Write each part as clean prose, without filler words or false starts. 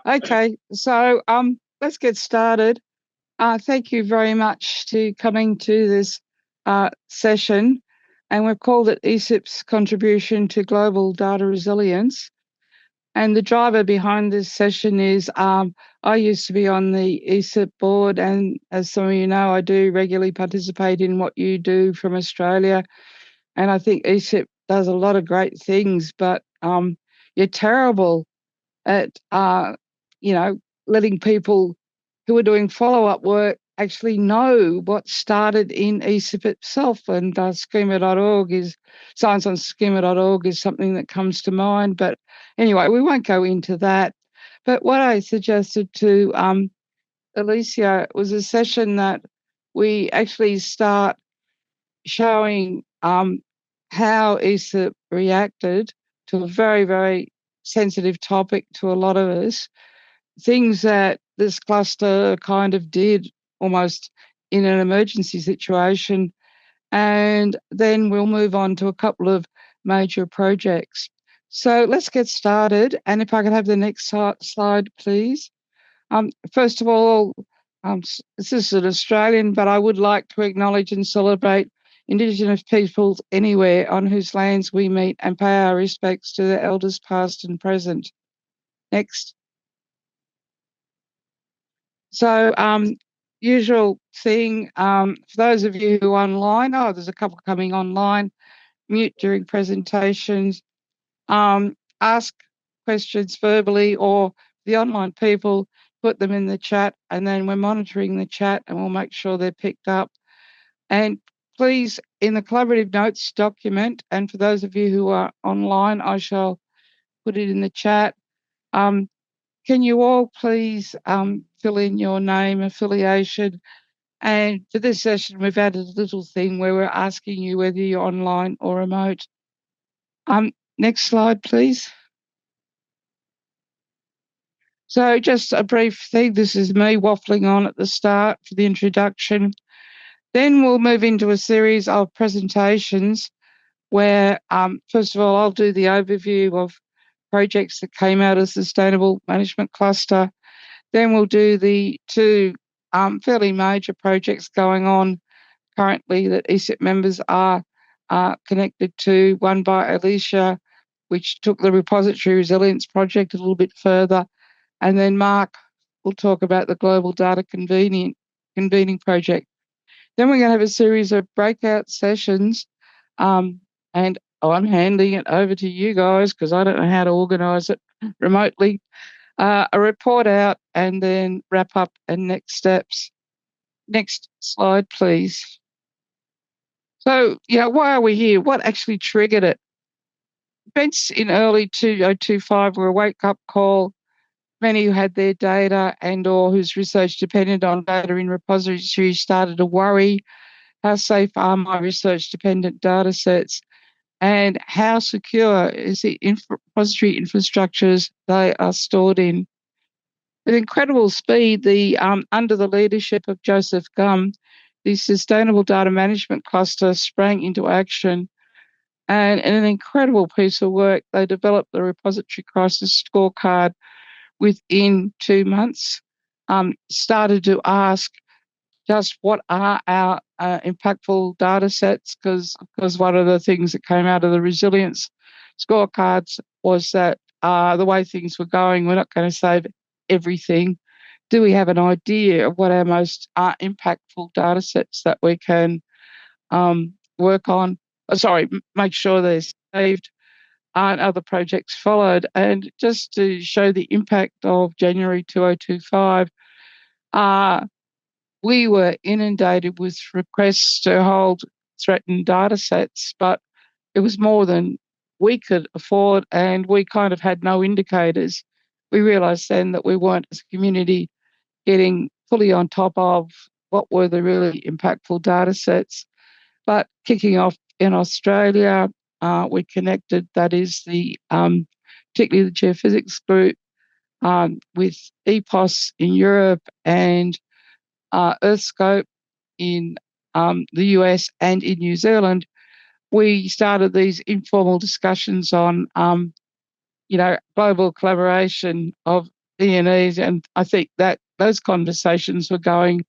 Okay, so let's get started. Thank you very much to coming to this session, and we've called it ESIP's Contribution to Global Data Resilience. And the driver behind this session is I used to be on the ESIP board, and as some of you know, I do regularly participate in what you do from Australia. And I think ESIP does a lot of great things, but you're terrible at you know, letting people who are doing follow-up work actually know what started in ESIP itself. And schema.org is science on schema.org is something that comes to mind. But anyway, we won't go into that. But what I suggested to Alicia was a session that we actually start showing how ESIP reacted to a very, very sensitive topic to a lot of us, things that this cluster kind of did almost in an emergency situation. And then we'll move on to a couple of major projects. So let's get started. And if I could have the next slide, please. First of all, this is an Australian, but I would like to acknowledge and celebrate Indigenous peoples anywhere on whose lands we meet and pay our respects to the elders past and present. Next. So, usual thing, for those of you who are online, there's a couple coming online, mute during presentations, ask questions verbally, or the online people, put them in the chat, and then we're monitoring the chat and we'll make sure they're picked up. And please, in the collaborative notes document, and for those of you who are online, I shall put it in the chat. Can you all please fill in your name, affiliation, and for this session, we've added a little thing where we're asking you whether you're online or remote. Next slide, please. So just a brief thing. This is me waffling on at the start for the introduction. Then we'll move into a series of presentations where, first of all, I'll do the overview of projects that came out of Sustainable Management Cluster. Then we'll do the two fairly major projects going on currently that ESIP members are connected to, one by Alicia, which took the repository resilience project a little bit further, and then Mark will talk about the global data convening project. Then we're going to have a series of breakout sessions, and I'm handing it over to you guys because I don't know how to organise it remotely. A report out and then wrap up and next steps. Next slide, please. So, why are we here? What actually triggered it? Events in early 2025 were a wake-up call. Many who had their data and or whose research depended on data in repositories started to worry, how safe are my research-dependent data sets, and how secure is the repository infrastructures they are stored in? With incredible speed, under the leadership of Joseph Gum, the Sustainable Data Management Cluster sprang into action. And in an incredible piece of work, they developed the repository crisis scorecard within 2 months, started to ask just what are our impactful data sets, because one of the things that came out of the resilience scorecards was that the way things were going, we're not going to save everything. Do we have an idea of what our most impactful data sets that we can work on? Make sure they're saved, and other projects followed. And just to show the impact of January 2025, we were inundated with requests to hold threatened data sets, but it was more than we could afford, and we kind of had no indicators. We realised then that we weren't, as a community, getting fully on top of what were the really impactful data sets. But kicking off in Australia, we connected, that is particularly the geophysics group, with EPOS in Europe and EarthScope in the US and in New Zealand. We started these informal discussions on, global collaboration of E&Es, and I think that those conversations were going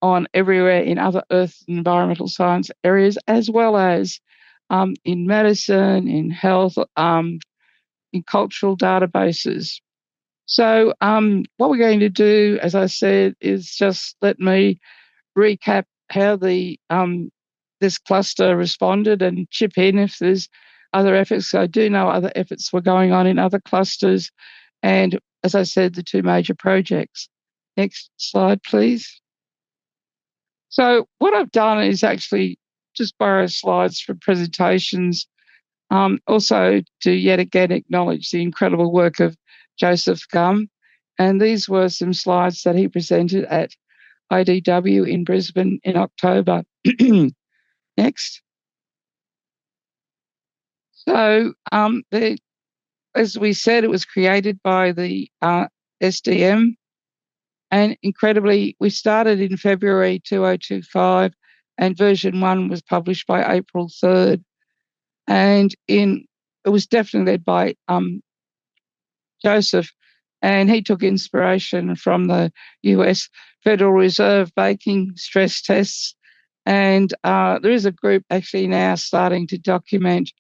on everywhere in other earth and environmental science areas, as well as in medicine, in health, in cultural databases. So what we're going to do, as I said, is just let me recap how the this cluster responded and chip in if there's other efforts. I do know other efforts were going on in other clusters, and as I said, the two major projects. Next slide, please. So what I've done is actually just borrow slides from presentations, also to yet again acknowledge the incredible work of Joseph Gum. And these were some slides that he presented at IDW in Brisbane in October. Next. So as we said, it was created by the SDM. And incredibly, we started in February 2025, and version 1 was published by April 3rd. And it was definitely led by Joseph, and he took inspiration from the US Federal Reserve banking stress tests. And there is a group actually now starting to document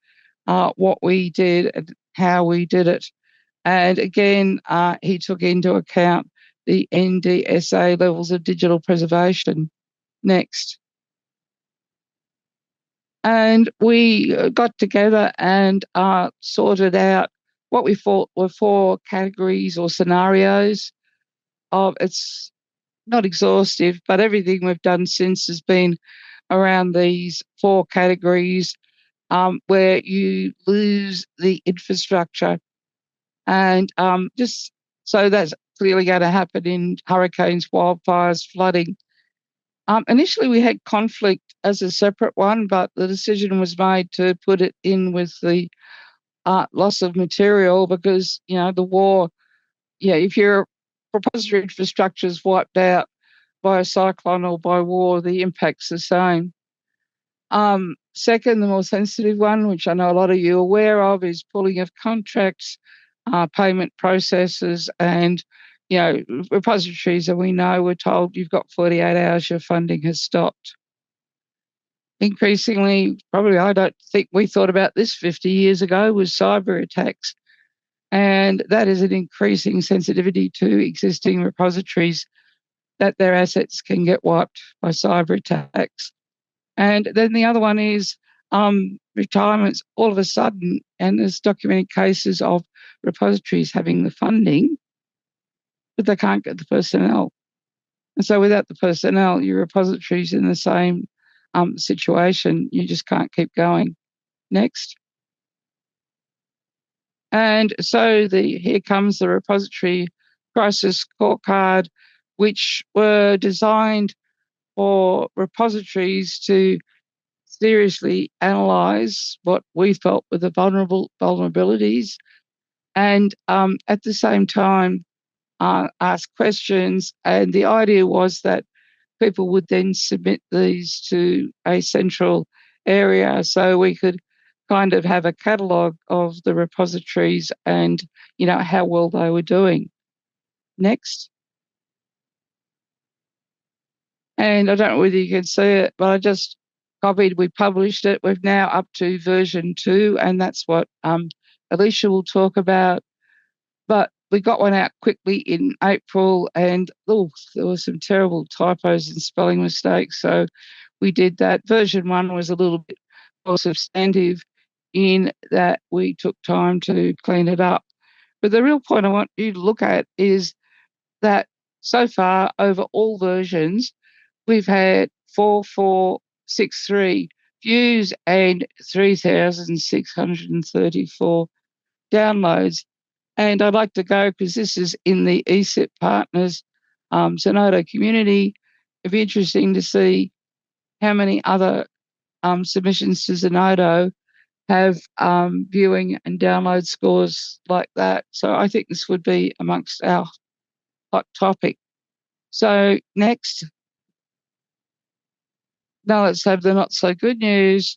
what we did and how we did it. And again, he took into account the NDSA levels of digital preservation. Next. And we got together and sorted out what we thought were 4 categories or scenarios. It's not exhaustive, but everything we've done since has been around these 4 categories where you lose the infrastructure. And just so that's clearly going to happen in hurricanes, wildfires, flooding. Initially, we had conflict as a separate one, but the decision was made to put it in with the loss of material because, the war, if your repository infrastructure is wiped out by a cyclone or by war, the impact's the same. Second, the more sensitive one, which I know a lot of you are aware of, is pulling of contracts, payment processes, and repositories that we know we're told you've got 48 hours, your funding has stopped. Increasingly, probably I don't think we thought about this 50 years ago, was cyber attacks. And that is an increasing sensitivity to existing repositories that their assets can get wiped by cyber attacks. And then the other one is retirements all of a sudden, and there's documented cases of repositories having the funding, but they can't get the personnel. And so without the personnel, your repository's in the same situation. You just can't keep going. Next. And so here comes the repository crisis scorecard, which were designed for repositories to seriously analyse what we felt were the vulnerabilities, and at the same time ask questions. And the idea was that people would then submit these to a central area so we could kind of have a catalogue of the repositories and, how well they were doing. Next. And I don't know whether you can see it, but I just copied, we published it. We're now up to version 2, and that's what Alicia will talk about. But we got one out quickly in April, and there were some terrible typos and spelling mistakes. So we did that. Version 1 was a little bit more substantive in that we took time to clean it up. But the real point I want you to look at is that so far, over all versions, we've had 4463 views and 3,634 downloads. And I'd like to go, because this is in the ESIP partners Zenodo community. It'd be interesting to see how many other submissions to Zenodo have viewing and download scores like that. So I think this would be amongst our hot topic. So next. Now let's have the not so good news,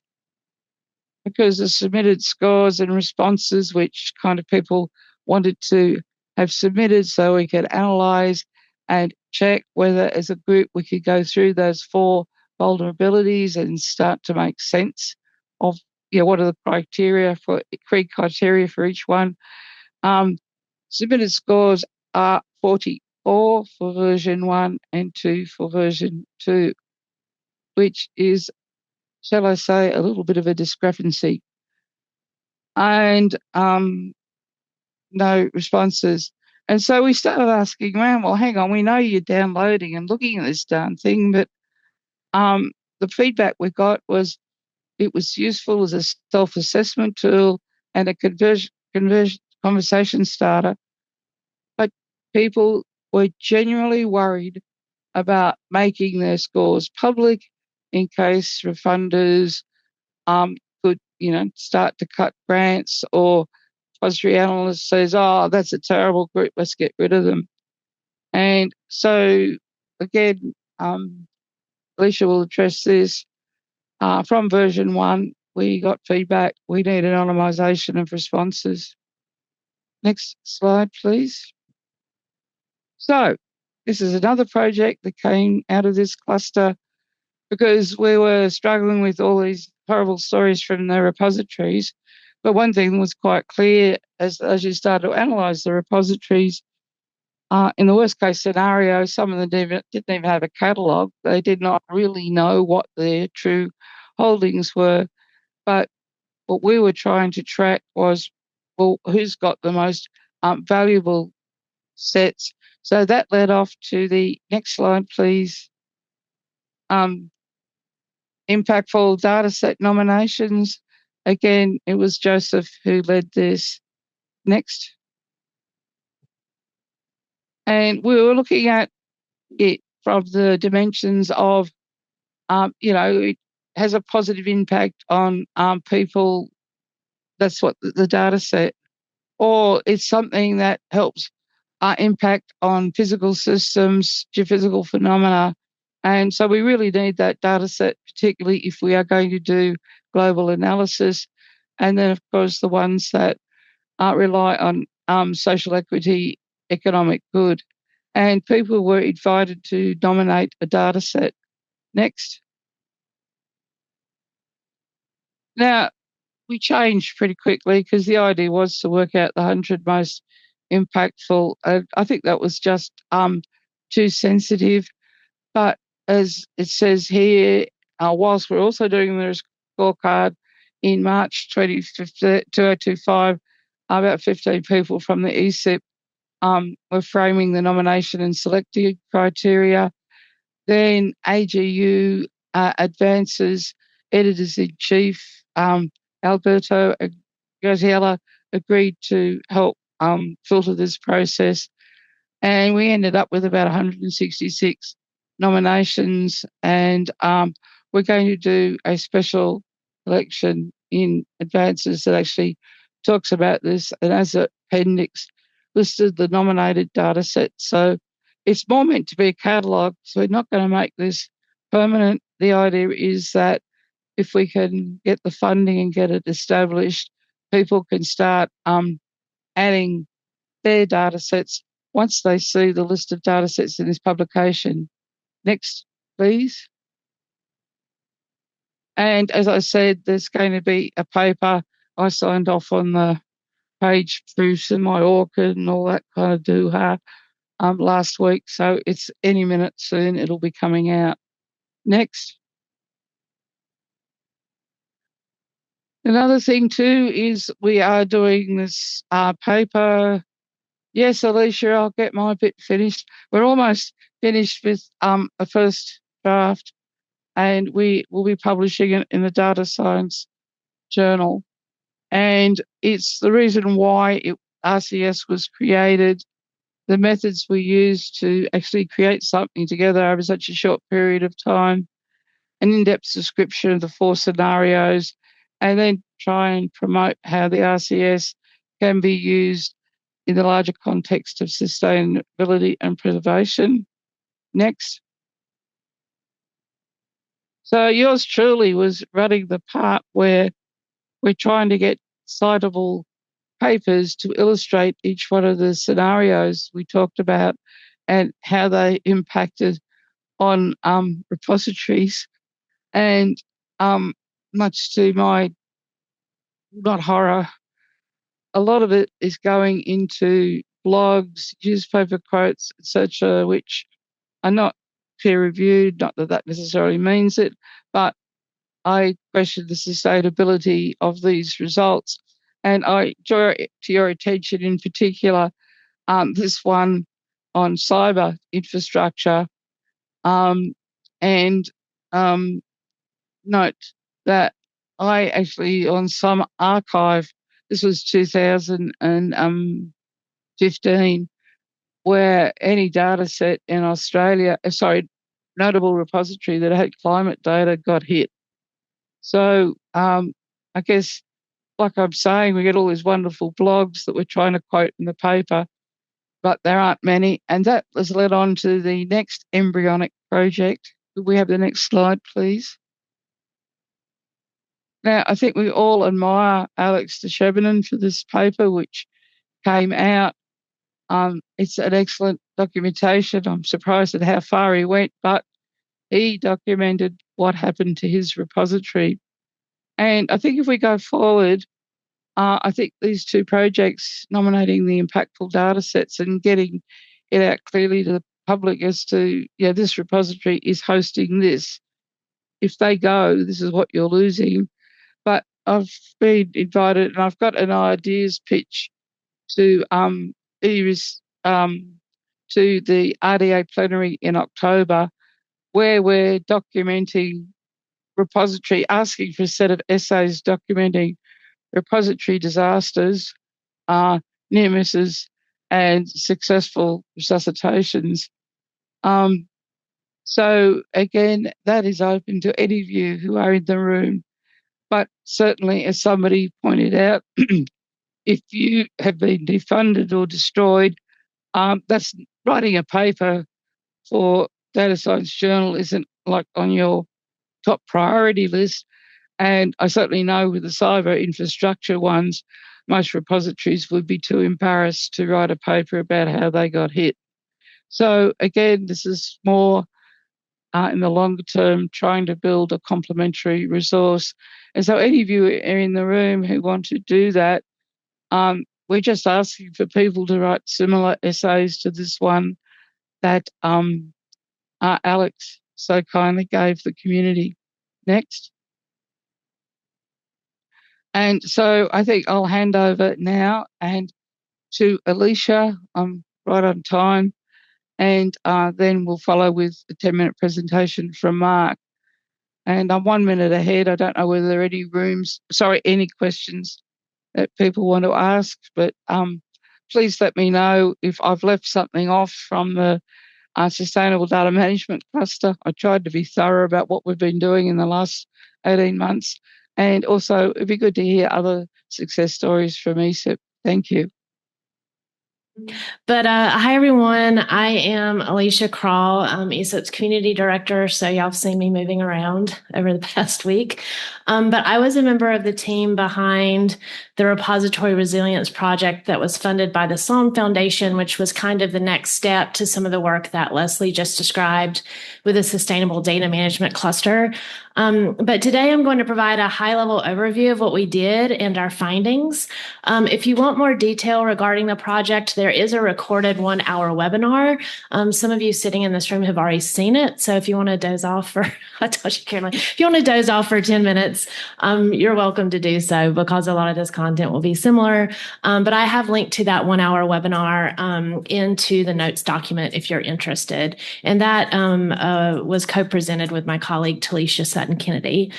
because the submitted scores and responses, which kind of people wanted to have submitted so we can analyse and check whether as a group we could go through those 4 vulnerabilities and start to make sense of what are the key criteria for each one. Submitted scores are 44 for version 1 and 2 for version 2, which is, shall I say, a little bit of a discrepancy. And no responses. And so we started asking around, well, hang on, we know you're downloading and looking at this darn thing, but the feedback we got was it was useful as a self-assessment tool and a conversation starter, but people were genuinely worried about making their scores public in case refunders could, start to cut grants, or depository analyst says, oh, that's a terrible group, let's get rid of them. And so, again, Alicia will address this. From version 1, we got feedback. We need anonymisation of responses. Next slide, please. So this is another project that came out of this cluster because we were struggling with all these horrible stories from the repositories. But one thing was quite clear as you started to analyse the repositories, in the worst case scenario, some of them didn't even have a catalogue. They did not really know what their true holdings were. But what we were trying to track was, well, who's got the most valuable sets. So that led off to the next slide, please. Impactful data set nominations. Again, it was Joseph who led this. Next. And we were looking at it from the dimensions of, it has a positive impact on people. That's what the data set, or it's something that helps impact on physical systems, geophysical phenomena. And so we really need that data set, particularly if we are going to do global analysis. And then, of course, the ones that rely on social equity, economic good. And people were invited to nominate a data set. Next. Now, we changed pretty quickly because the idea was to work out the 100 most impactful. I think that was just too sensitive. But as it says here, whilst we're also doing the scorecard in March 2025, about 15 people from the ESIP were framing the nomination and selecting criteria. Then AGU advances editors-in-chief Alberto Graziella agreed to help filter this process. And we ended up with about 166 nominations, and we're going to do a special election in advances that actually talks about this, and as an appendix listed the nominated data set. So it's more meant to be a catalogue, so we're not going to make this permanent. The idea is that if we can get the funding and get it established, people can start adding their data sets once they see the list of data sets in this publication. Next, please. And as I said, there's going to be a paper. I signed off on the page proofs and my ORCID and all that kind of doo-ha last week. So it's any minute soon it'll be coming out. Next. Another thing too is we are doing this paper. Yes, Alicia, I'll get my bit finished. We're almost finished with a first draft, and we will be publishing it in the Data Science Journal. And it's the reason why RCS was created, the methods we used to actually create something together over such a short period of time, an in-depth description of the 4 scenarios, and then try and promote how the RCS can be used in the larger context of sustainability and preservation. Next. So yours truly was running the part where we're trying to get citable papers to illustrate each one of the scenarios we talked about and how they impacted on repositories. And much to my, not horror, a lot of it is going into blogs, newspaper quotes, etc., which are not peer-reviewed, not that that necessarily means it, but I question the sustainability of these results. And I draw to your attention in particular this one on cyber infrastructure, and note that I actually, on some archive, this was 2015, where any data set in Australia, notable repository that had climate data got hit. So I guess, like I'm saying, we get all these wonderful blogs that we're trying to quote in the paper, but there aren't many. And that has led on to the next embryonic project. Could we have the next slide, please? Now, I think we all admire Alex de Shebenen for this paper, which came out. It's an excellent documentation. I'm surprised at how far he went, but he documented what happened to his repository. And I think if we go forward, I think these two projects, nominating the impactful data sets and getting it out clearly to the public as to, yeah, this repository is hosting this. If they go, this is what you're losing. But I've been invited, and I've got an ideas pitch to to the RDA plenary in October, where we're documenting repository, asking for a set of essays documenting repository disasters, near misses, and successful resuscitations. So again, that is open to any of you who are in the room. But certainly, as somebody pointed out, if you have been defunded or destroyed, that's writing a paper for Data Science Journal isn't like on your top priority list. And I certainly know with the cyber infrastructure ones, most repositories would be too embarrassed to write a paper about how they got hit. So again, this is more in the longer term, trying to build a complementary resource. And so any of you are in the room who want to do that, we're just asking for people to write similar essays to this one that Alex so kindly gave the community. Next. And so I think I'll hand over now and to Alicia. I'm right on time. And then we'll follow with a 10-minute presentation from Mark. And I'm 1 minute ahead. I don't know whether there are any questions that people want to ask, but please let me know if I've left something off from the Sustainable Data Management Cluster. I tried to be thorough about what we've been doing in the last 18 months. And also, it'd be good to hear other success stories from ESIP. Thank you. But hi, everyone. I am Alicia Krall, ESIP's community director. So y'all have seen me moving around over the past week. But I was a member of the team behind the Repository Resilience Project that was funded by the Sloan Foundation, which was kind of the next step to some of the work that Leslie just described with the Sustainable Data Management Cluster. But today I'm going to provide a high-level overview of what we did and our findings. If you want more detail regarding the project, there is a recorded 1-hour webinar. Some of you sitting in this room have already seen it. So if you want to doze off for, I told you, Caroline, if you want to doze off for 10 minutes, you're welcome to do so because a lot of this content will be similar. But I have linked to that 1-hour webinar into the notes document if you're interested. And that was co-presented with my colleague, Talisha Sutton-Kennedy.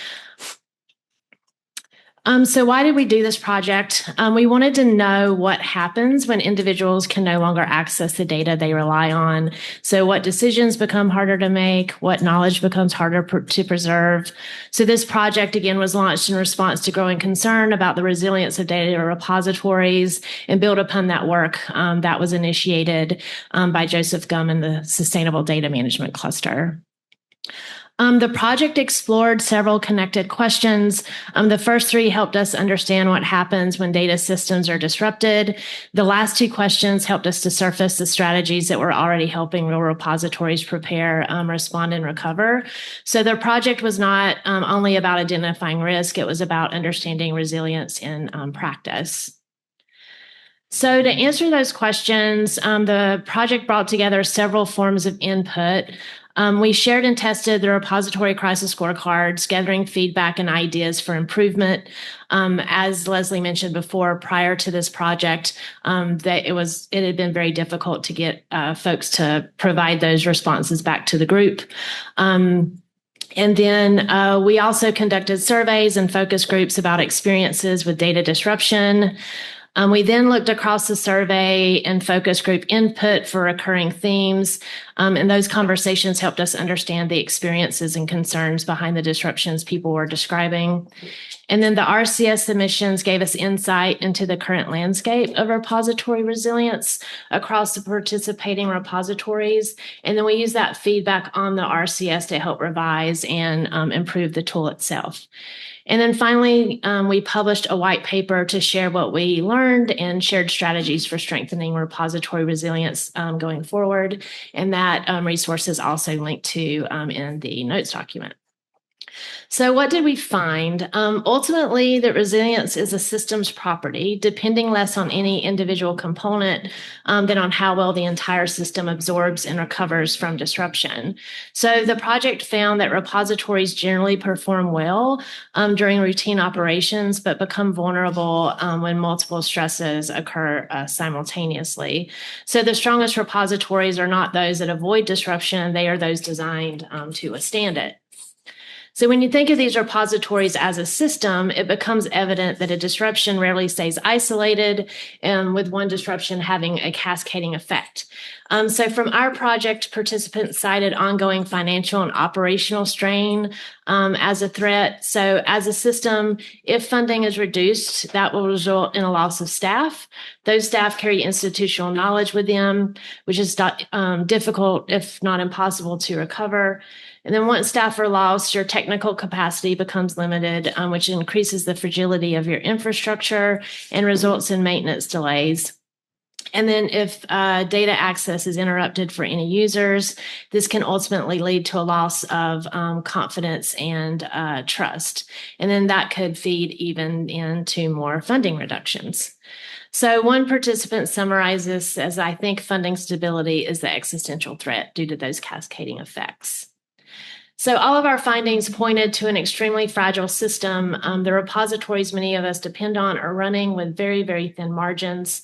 So why did we do this project? We wanted to know what happens when individuals can no longer access the data they rely on. So what decisions become harder to make, what knowledge becomes harder to preserve. So this project, again, was launched in response to growing concern about the resilience of data repositories and build upon that work that was initiated by Joseph Gum and the Sustainable Data Management Cluster. The project explored several connected questions. The first three helped us understand what happens when data systems are disrupted. The last two questions helped us to surface the strategies that were already helping real repositories prepare, respond, and recover. So the project was not only about identifying risk, it was about understanding resilience in practice. So to answer those questions, the project brought together several forms of input. We shared and tested the repository crisis scorecards, gathering feedback and ideas for improvement. As Leslie mentioned before, prior to this project, that it had been very difficult to get folks to provide those responses back to the group. And then we also conducted surveys and focus groups about experiences with data disruption. We then looked across the survey and focus group input for recurring themes, and those conversations helped us understand the experiences and concerns behind the disruptions people were describing. And then the RCS submissions gave us insight into the current landscape of repository resilience across the participating repositories. And then we use that feedback on the RCS to help revise and improve the tool itself. And then finally, we published a white paper to share what we learned and shared strategies for strengthening repository resilience going forward. And that resource is also linked to in the notes document. So what did we find? Ultimately, that resilience is a systems property, depending less on any individual component than on how well the entire system absorbs and recovers from disruption. So the project found that repositories generally perform well during routine operations, but become vulnerable when multiple stresses occur simultaneously. So the strongest repositories are not those that avoid disruption, they are those designed to withstand it. So when you think of these repositories as a system, it becomes evident that a disruption rarely stays isolated, with one disruption having a cascading effect. So from our project, participants cited ongoing financial and operational strain as a threat. So as a system, if funding is reduced, that will result in a loss of staff. Those staff carry institutional knowledge with them, which is difficult, if not impossible, to recover. And then once staff are lost, your technical capacity becomes limited, which increases the fragility of your infrastructure and results in maintenance delays. And then if data access is interrupted for any users, this can ultimately lead to a loss of confidence and trust. And then that could feed even into more funding reductions. So one participant summarizes this as, I think funding stability is the existential threat due to those cascading effects. So all of our findings pointed to an extremely fragile system. The repositories many of us depend on are running with very, very thin margins.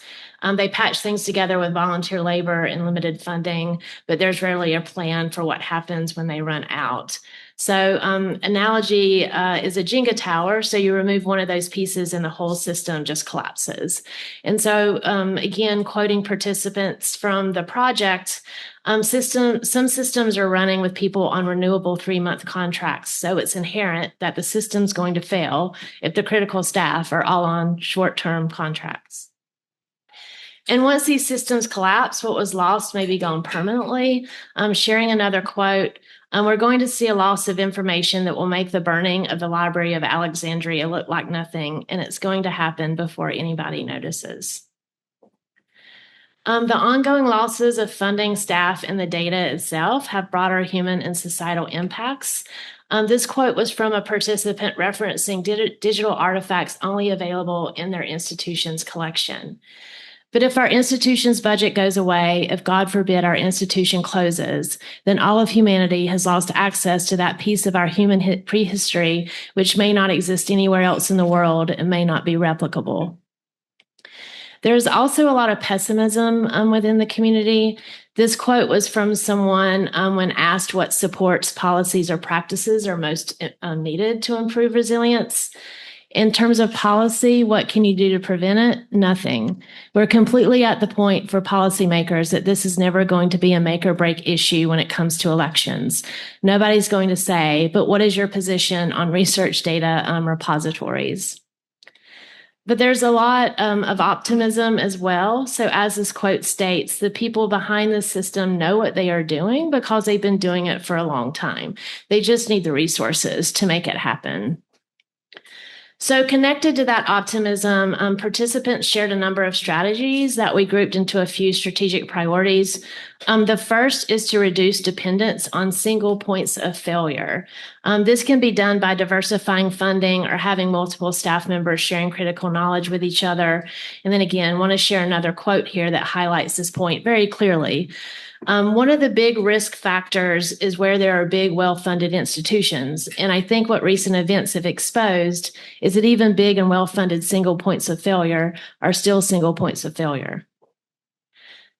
They patch things together with volunteer labor and limited funding, but there's rarely a plan for what happens when they run out. So analogy is a Jenga tower. So you remove one of those pieces and the whole system just collapses. And so again, quoting participants from the project, some systems are running with people on renewable 3-month contracts. So it's inherent that the system's going to fail if the critical staff are all on short-term contracts. And once these systems collapse, what was lost may be gone permanently. Sharing another quote, we're going to see a loss of information that will make the burning of the Library of Alexandria look like nothing, and it's going to happen before anybody notices. The ongoing losses of funding, staff, and the data itself have broader human and societal impacts. This quote was from a participant referencing digital artifacts only available in their institution's collection. But if our institution's budget goes away, if God forbid our institution closes, then all of humanity has lost access to that piece of our human prehistory, which may not exist anywhere else in the world and may not be replicable. There's also a lot of pessimism within the community. This quote was from someone when asked what supports, policies, or practices are most needed to improve resilience. In terms of policy, what can you do to prevent it? Nothing. We're completely at the point for policymakers that this is never going to be a make or break issue when it comes to elections. Nobody's going to say, but what is your position on research data repositories? But there's a lot of optimism as well. So, as this quote states, the people behind the system know what they are doing because they've been doing it for a long time. They just need the resources to make it happen. So, connected to that optimism, participants shared a number of strategies that we grouped into a few strategic priorities. The first is to reduce dependence on single points of failure. This can be done by diversifying funding or having multiple staff members sharing critical knowledge with each other. And then again, I want to share another quote here that highlights this point very clearly. One of the big risk factors is where there are big, well-funded institutions. And I think what recent events have exposed is that even big and well-funded single points of failure are still single points of failure.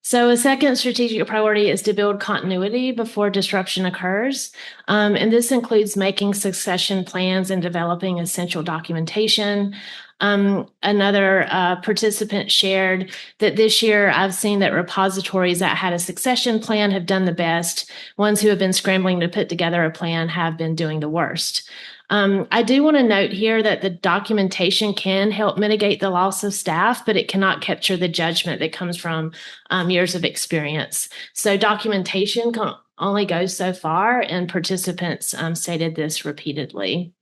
So a second strategic priority is to build continuity before disruption occurs. And this includes making succession plans and developing essential documentation. Another participant shared that this year I've seen that repositories that had a succession plan have done the best. Ones who have been scrambling to put together a plan have been doing the worst. I do want to note here that the documentation can help mitigate the loss of staff, but it cannot capture the judgment that comes from years of experience. So documentation can only go so far, and participants stated this repeatedly.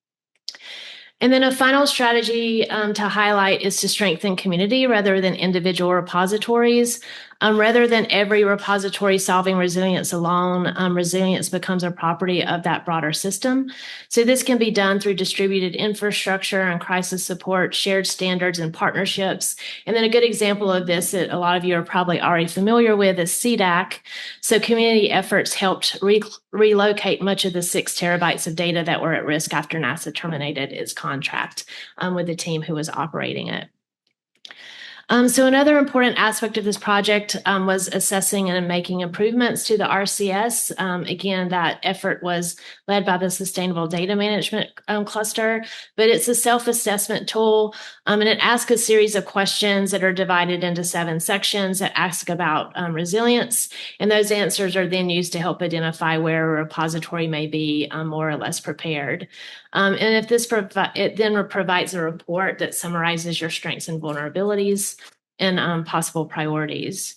And then a final strategy to highlight is to strengthen community rather than individual repositories. Rather than every repository solving resilience alone, resilience becomes a property of that broader system. So this can be done through distributed infrastructure and crisis support, shared standards and partnerships. And then a good example of this that a lot of you are probably already familiar with is CDAC. So community efforts helped relocate much of the 6 terabytes of data that were at risk after NASA terminated its contract with the team who was operating it. So another important aspect of this project was assessing and making improvements to the RCS. Again, that effort was led by the Sustainable Data Management Cluster, but it's a self-assessment tool, and it asks a series of questions that are divided into 7 sections that ask about resilience, and those answers are then used to help identify where a repository may be more or less prepared. And if this it then provides a report that summarizes your strengths and vulnerabilities and possible priorities.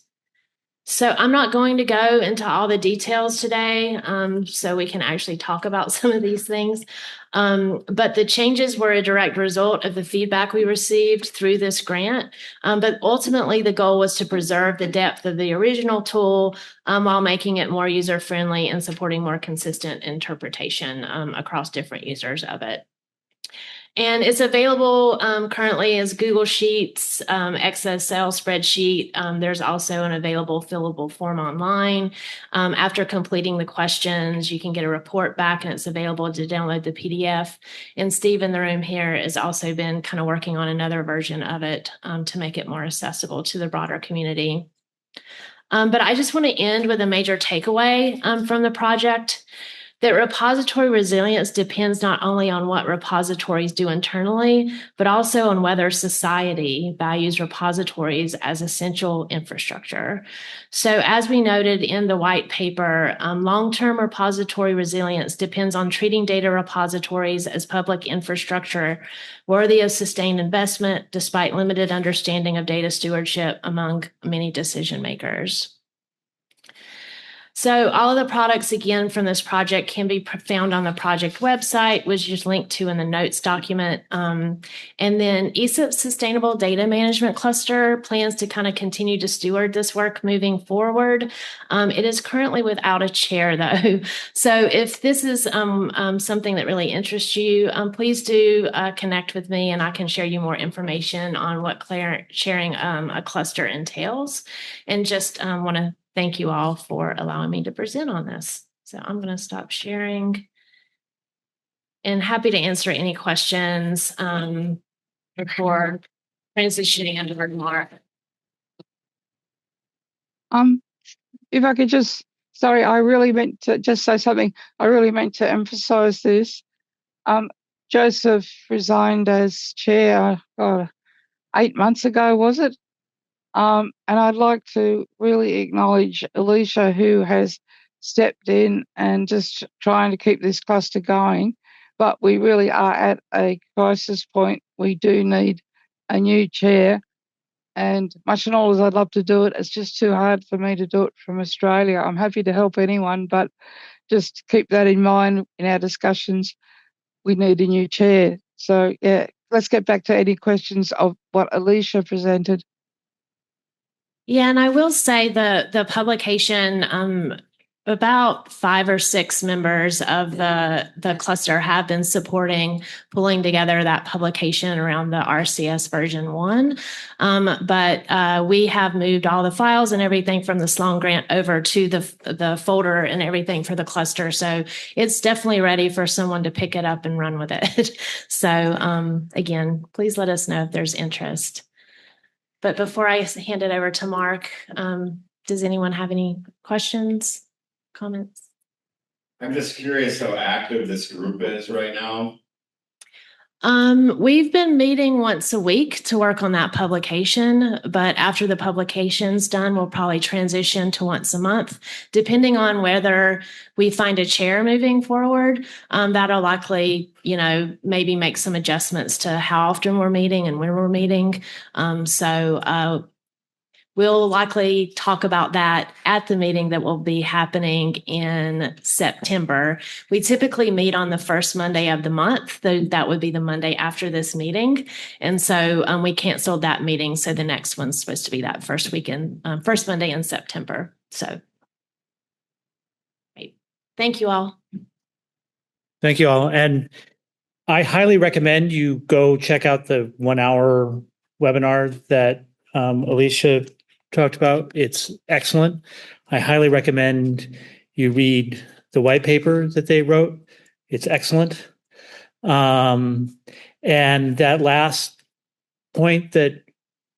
So I'm not going to go into all the details today, so we can actually talk about some of these things. But the changes were a direct result of the feedback we received through this grant. But ultimately, the goal was to preserve the depth of the original tool while making it more user-friendly and supporting more consistent interpretation across different users of it. And it's available currently as Google Sheets, Excel spreadsheet. There's also an available fillable form online. After completing the questions, you can get a report back, and it's available to download the PDF. And Steve in the room here has also been kind of working on another version of it to make it more accessible to the broader community. But I just want to end with a major takeaway from the project. That repository resilience depends not only on what repositories do internally, but also on whether society values repositories as essential infrastructure. So as we noted in the white paper, long-term repository resilience depends on treating data repositories as public infrastructure worthy of sustained investment, despite limited understanding of data stewardship among many decision makers. So all of the products, again, from this project can be found on the project website, which is linked to in the notes document. And then ESIP Sustainable Data Management Cluster plans to kind of continue to steward this work moving forward. It is currently without a chair, though. So if this is something that really interests you, please do connect with me, and I can share you more information on what sharing a cluster entails. And just want to thank you all for allowing me to present on this. So I'm going to stop sharing and happy to answer any questions before transitioning into Mark. If I could just, sorry, I really meant to just say something. I really meant to emphasize this. Joseph resigned as chair, 8 months ago, was it? And I'd like to really acknowledge Alicia, who has stepped in and just trying to keep this cluster going. But we really are at a crisis point. We do need a new chair. And much and all as I'd love to do it, it's just too hard for me to do it from Australia. I'm happy to help anyone, but just keep that in mind in our discussions. We need a new chair. So, yeah, let's get back to any questions of what Alicia presented. Yeah, and I will say the publication, about 5 or 6 members of the cluster have been supporting pulling together that publication around the RCS version 1. But we have moved all the files and everything from the Sloan grant over to the folder and everything for the cluster. So it's definitely ready for someone to pick it up and run with it. So again, please let us know if there's interest. But before I hand it over to Mark, does anyone have any questions, comments? I'm just curious how active this group is right now. We've been meeting once a week to work on that publication, but after the publication's done, we'll probably transition to once a month, depending on whether we find a chair moving forward. That'll likely, maybe make some adjustments to how often we're meeting and when we're meeting. So we'll likely talk about that at the meeting that will be happening in September. We typically meet on the first Monday of the month. That would be the Monday after this meeting. And so we canceled that meeting. So the next one's supposed to be that first Monday in September. So great. Thank you all. Thank you all. And I highly recommend you go check out the 1-hour webinar that Alicia talked about. It's excellent. I highly recommend you read the white paper that they wrote. It's excellent. And that last point that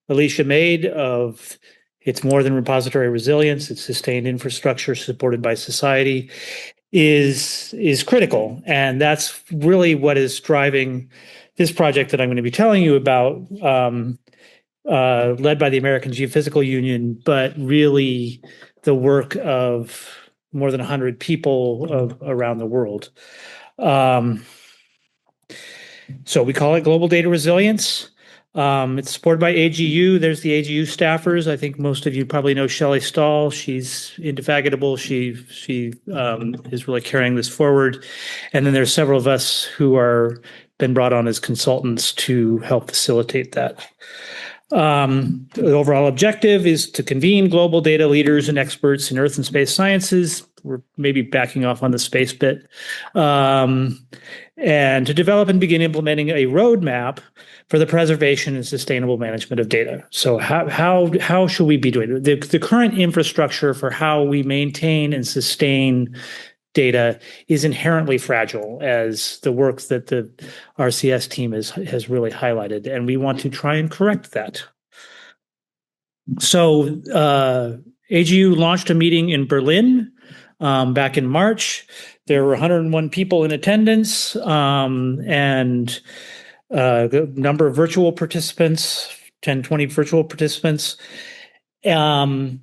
Alicia made of it's more than repository resilience, it's sustained infrastructure supported by society is critical. And that's really what is driving this project that I'm going to be telling you about, led by the American Geophysical Union, but really the work of more than 100 people around the world. So we call it Global Data Resilience. It's supported by AGU. There's the AGU staffers. I think most of you probably know Shelley Stahl. She's indefatigable. She is really carrying this forward. And then there's several of us who are been brought on as consultants to help facilitate that. The overall objective is to convene global data leaders and experts in Earth and space sciences. We're maybe backing off on the space bit. And to develop and begin implementing a roadmap for the preservation and sustainable management of data. So how should we be doing it? The current infrastructure for how we maintain and sustain data is inherently fragile, as the work that the RCS team has really highlighted, and we want to try and correct that. So AGU launched a meeting in Berlin back in March. There were 101 people in attendance, and a number of virtual participants, 10, 20 virtual participants. Had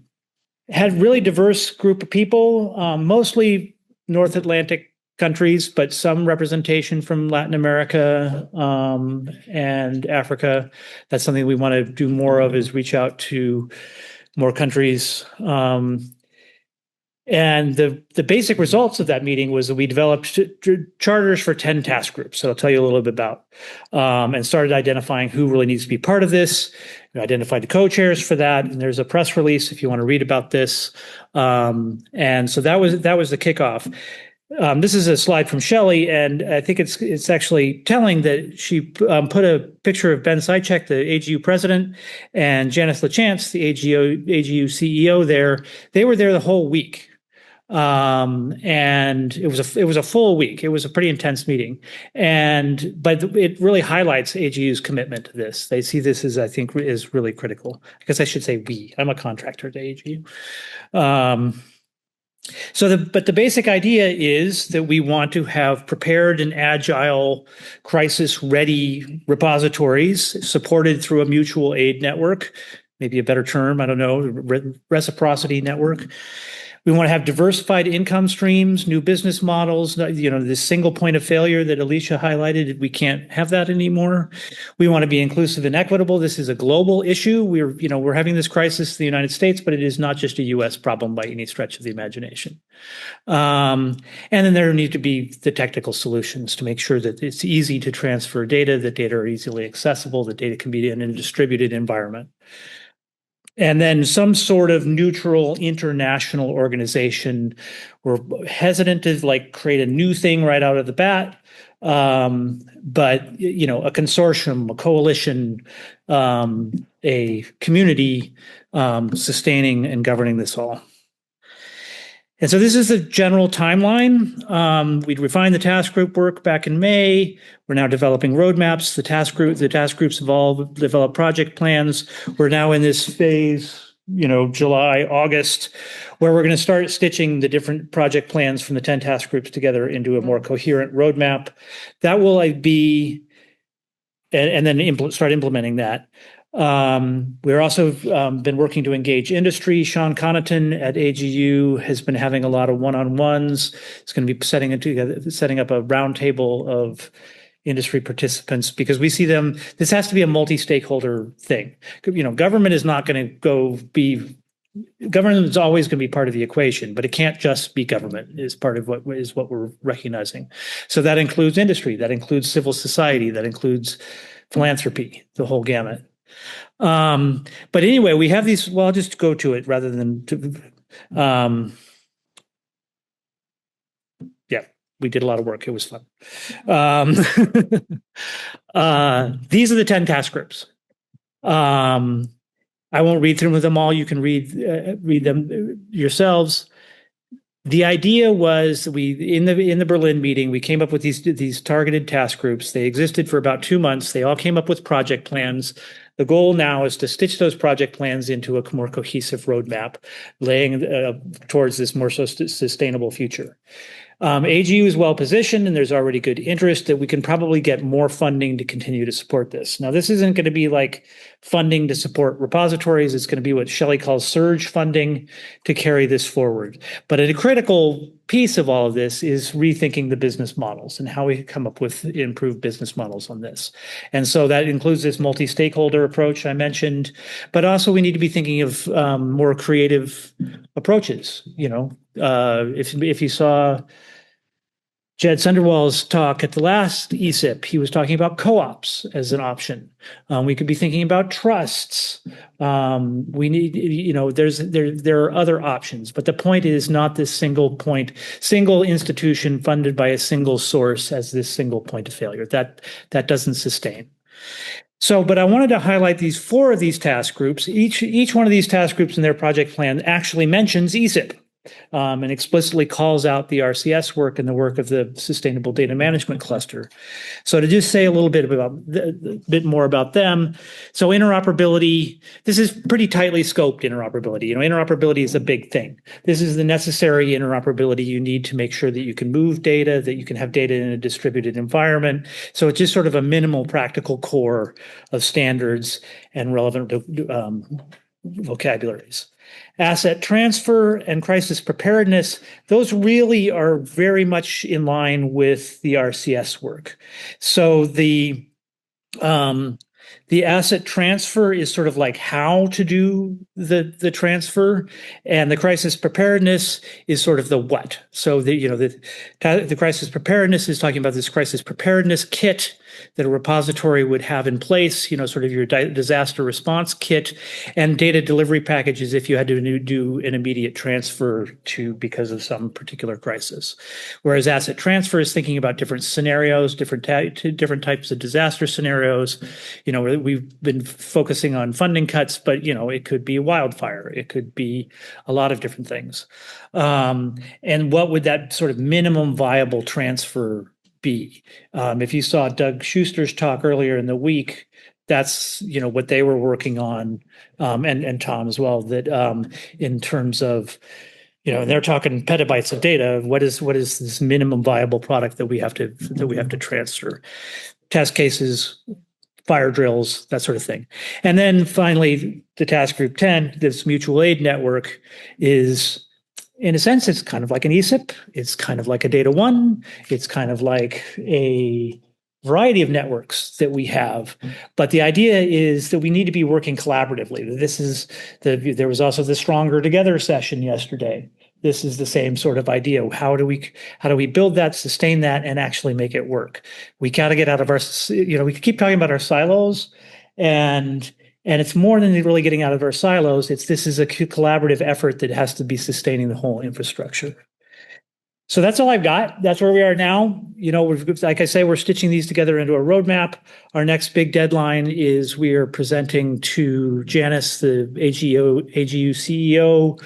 really diverse group of people, mostly North Atlantic countries, but some representation from Latin America and Africa. That's something we want to do more of, is reach out to more countries. And the basic results of that meeting was that we developed charters for 10 task groups that I'll tell you a little bit about, and started identifying who really needs to be part of this. We identified the co-chairs for that, and there's a press release if you want to read about this. And so that was the kickoff. This is a slide from Shelley, and I think it's actually telling that she put a picture of Ben Sychek, the AGU president, and Janice LaChance, the AGU CEO there. They were there the whole week. And it was a full week. It was a pretty intense meeting, but it really highlights AGU's commitment to this. They see this as, I think, is really critical. I guess I should say we. I'm a contractor to AGU. But the basic idea is that we want to have prepared and agile, crisis-ready repositories supported through a mutual aid network, maybe a better term, I don't know, reciprocity network. We want to have diversified income streams, new business models, this single point of failure that Alicia highlighted. We can't have that anymore. We want to be inclusive and equitable. This is a global issue. We're having this crisis in the United States, but it is not just a US problem by any stretch of the imagination. And then there need to be the technical solutions to make sure that it's easy to transfer data, that data are easily accessible, that data can be in a distributed environment. And then some sort of neutral international organization. We're hesitant to create a new thing right out of the bat. But a consortium, a coalition, a community sustaining and governing this all. And so this is the general timeline. We'd refined the task group work back in May. We're now developing roadmaps. The task groups develop project plans. We're now in this phase, July, August, where we're going to start stitching the different project plans from the 10 task groups together into a more coherent roadmap. That will be, and then start implementing that. We're also been working to engage industry. Sean Connaughton at AGU has been having a lot of one-on-ones. It's going to be setting up a roundtable of industry participants because we see them. This has to be a multi-stakeholder thing. Government is not going to government is always going to be part of the equation, but it can't just be government is part of what we're recognizing. So that includes industry, that includes civil society, that includes philanthropy, the whole gamut. But anyway, we have these. Well, I'll just go to it rather than yeah, we did a lot of work. It was fun. These are the 10 task groups. I won't read through them all. You can read them yourselves. The idea was in the Berlin meeting, we came up with these targeted task groups. They existed for about 2 months. They all came up with project plans. The goal now is to stitch those project plans into a more cohesive roadmap, laying towards this more sustainable future. AGU is well positioned, and there's already good interest that we can probably get more funding to continue to support this. Now, this isn't going to be like funding to support repositories. It's going to be what Shelley calls surge funding to carry this forward. But a critical piece of all of this is rethinking the business models and how we come up with improved business models on this. And so that includes this multi-stakeholder approach I mentioned, but also we need to be thinking of more creative approaches. If you saw Jed Sunderwall's talk at the last ESIP, he was talking about co-ops as an option. We could be thinking about trusts. We need, there are other options, but the point is not this single institution funded by a single source as this single point of failure. That doesn't sustain. So, but I wanted to highlight these 4 of these task groups. Each one of these task groups in their project plan actually mentions ESIP. And explicitly calls out the RCS work and the work of the Sustainable Data Management Cluster. So to just say a little bit more about them. So interoperability, this is pretty tightly scoped interoperability. Interoperability is a big thing. This is the necessary interoperability you need to make sure that you can move data, that you can have data in a distributed environment. So it's just sort of a minimal practical core of standards and relevant vocabularies. Asset transfer and crisis preparedness, those really are very much in line with the RCS work. So the asset transfer is sort of like how to do the transfer, and the crisis preparedness is sort of the what. So the crisis preparedness is talking about this crisis preparedness kit that a repository would have in place, sort of your disaster response kit, and data delivery packages if you had to do an immediate transfer because of some particular crisis. Whereas asset transfer is thinking about different scenarios, different types of disaster scenarios. We've been focusing on funding cuts, but it could be wildfire, it could be a lot of different things. And what would that sort of minimum viable transfer be? If you saw Doug Schuster's talk earlier in the week, that's what they were working on, and Tom as well. That in terms of they're talking petabytes of data. What is this minimum viable product that we have to transfer? Test cases, fire drills, that sort of thing. And then finally, the task group 10, this mutual aid network, is in a sense, it's kind of like an ESIP. It's kind of like a Data One. It's kind of like a variety of networks that we have. But the idea is that we need to be working collaboratively. There was also the Stronger Together session yesterday. This is the same sort of idea. How do we build that, sustain that, and actually make it work? We got to get out of our, we keep talking about our silos, and it's more than really getting out of our silos. This is a collaborative effort that has to be sustaining the whole infrastructure. So that's all I've got. That's where we are now. Like I say, we're stitching these together into a roadmap. Our next big deadline is we are presenting to Janice, the AGU CEO,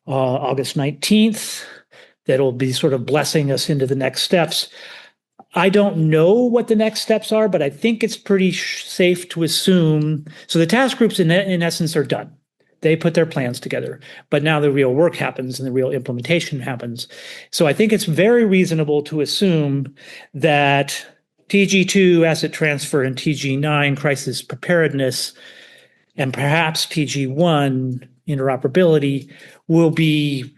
August 19th. That'll be sort of blessing us into the next steps. I don't know what the next steps are, but I think it's pretty safe to assume. So the task groups in essence are done. They put their plans together, but now the real work happens and the real implementation happens. So I think it's very reasonable to assume that TG2 asset transfer and TG9 crisis preparedness and perhaps TG1 interoperability will be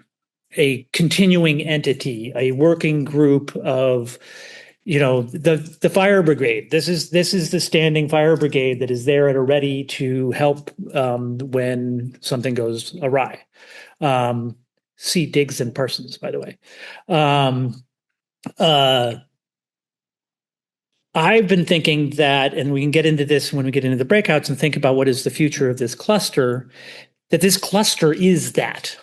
a continuing entity, a working group of the fire brigade. This is the standing fire brigade that is there at a ready to help when something goes awry. See Diggs and Parsons, by the way. I've been thinking that, and we can get into this when we get into the breakouts and think about what is the future of this cluster, that this cluster is that,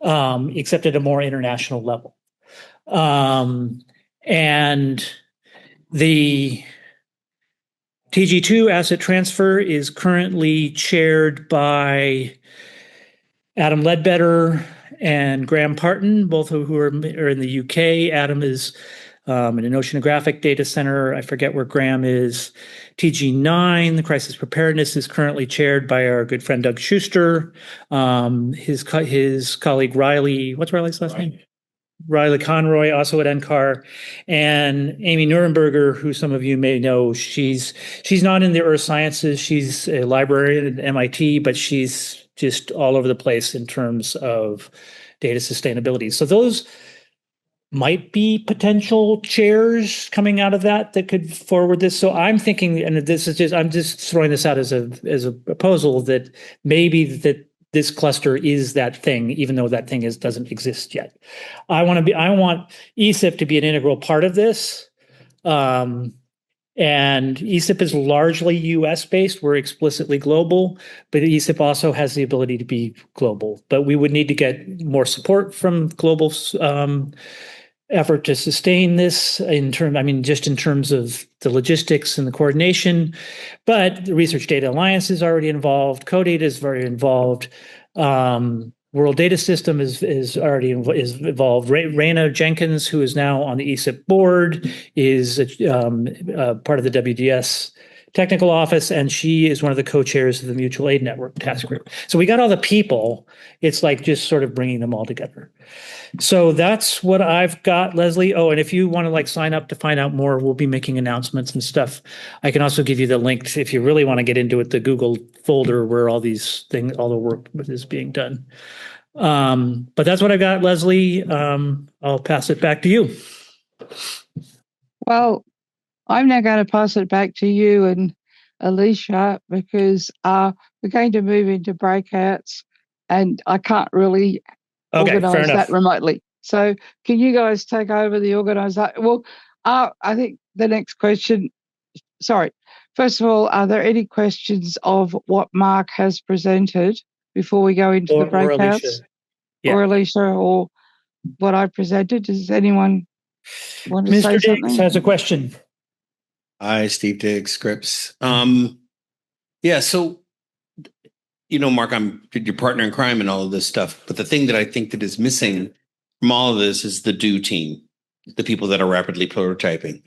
except at a more international level. And the TG2 asset transfer is currently chaired by Adam Ledbetter and Graham Parton, both of who are in the UK. Adam is in an oceanographic data center. I forget where Graham is. TG9, the crisis preparedness, is currently chaired by our good friend Doug Schuster. His colleague Riley, what's Riley's last name? Riley Conroy, also at NCAR, and Amy Nuremberger, who some of you may know. She's not in the earth sciences. She's a librarian at MIT, but she's just all over the place in terms of data sustainability. So those might be potential chairs coming out of that could forward this. So I'm thinking, and I'm just throwing this out as a proposal, that maybe that this cluster is that thing, even though that thing doesn't exist yet. I want ESIP to be an integral part of this. And ESIP is largely US based. We're explicitly global, but ESIP also has the ability to be global. But we would need to get more support from global effort to sustain this just in terms of the logistics and the coordination. But the Research Data Alliance is already involved. CODATA is very involved. World Data System is involved. Raina Jenkins, who is now on the ESIP board, is part of the WDS technical office, and she is one of the co-chairs of the Mutual Aid Network Task Group. So we got all the people. It's like just sort of bringing them all together. So that's what I've got, Leslie. Oh, and if you want to sign up to find out more, we'll be making announcements and stuff. I can also give you the link if you really want to get into it, the Google folder where all these things, all the work is being done. But that's what I've got, Leslie. I'll pass it back to you. Well, I'm now going to pass it back to you and Alicia, because we're going to move into breakouts and I can't really organise that remotely. So can you guys take over the organisation? Well, I think the next question, first of all, are there any questions of what Mark has presented before we go into the breakouts? Or Alicia, or what I presented? Does anyone want to say something? Mr. Diggs has a question. Hi, Steve Diggs, Scripps. So, Mark, I'm your partner in crime and all of this stuff. But the thing that I think that is missing from all of this is the do team, the people that are rapidly prototyping,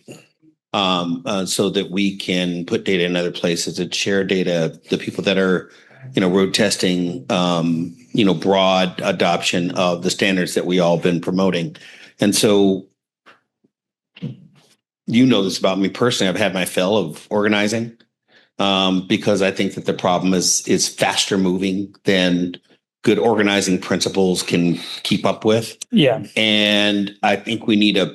so that we can put data in other places and share data, the people that are, road testing, broad adoption of the standards that we all been promoting. And so, this about me personally. I've had my fill of organizing because I think that the problem is faster moving than good organizing principles can keep up with. Yeah. And I think we need a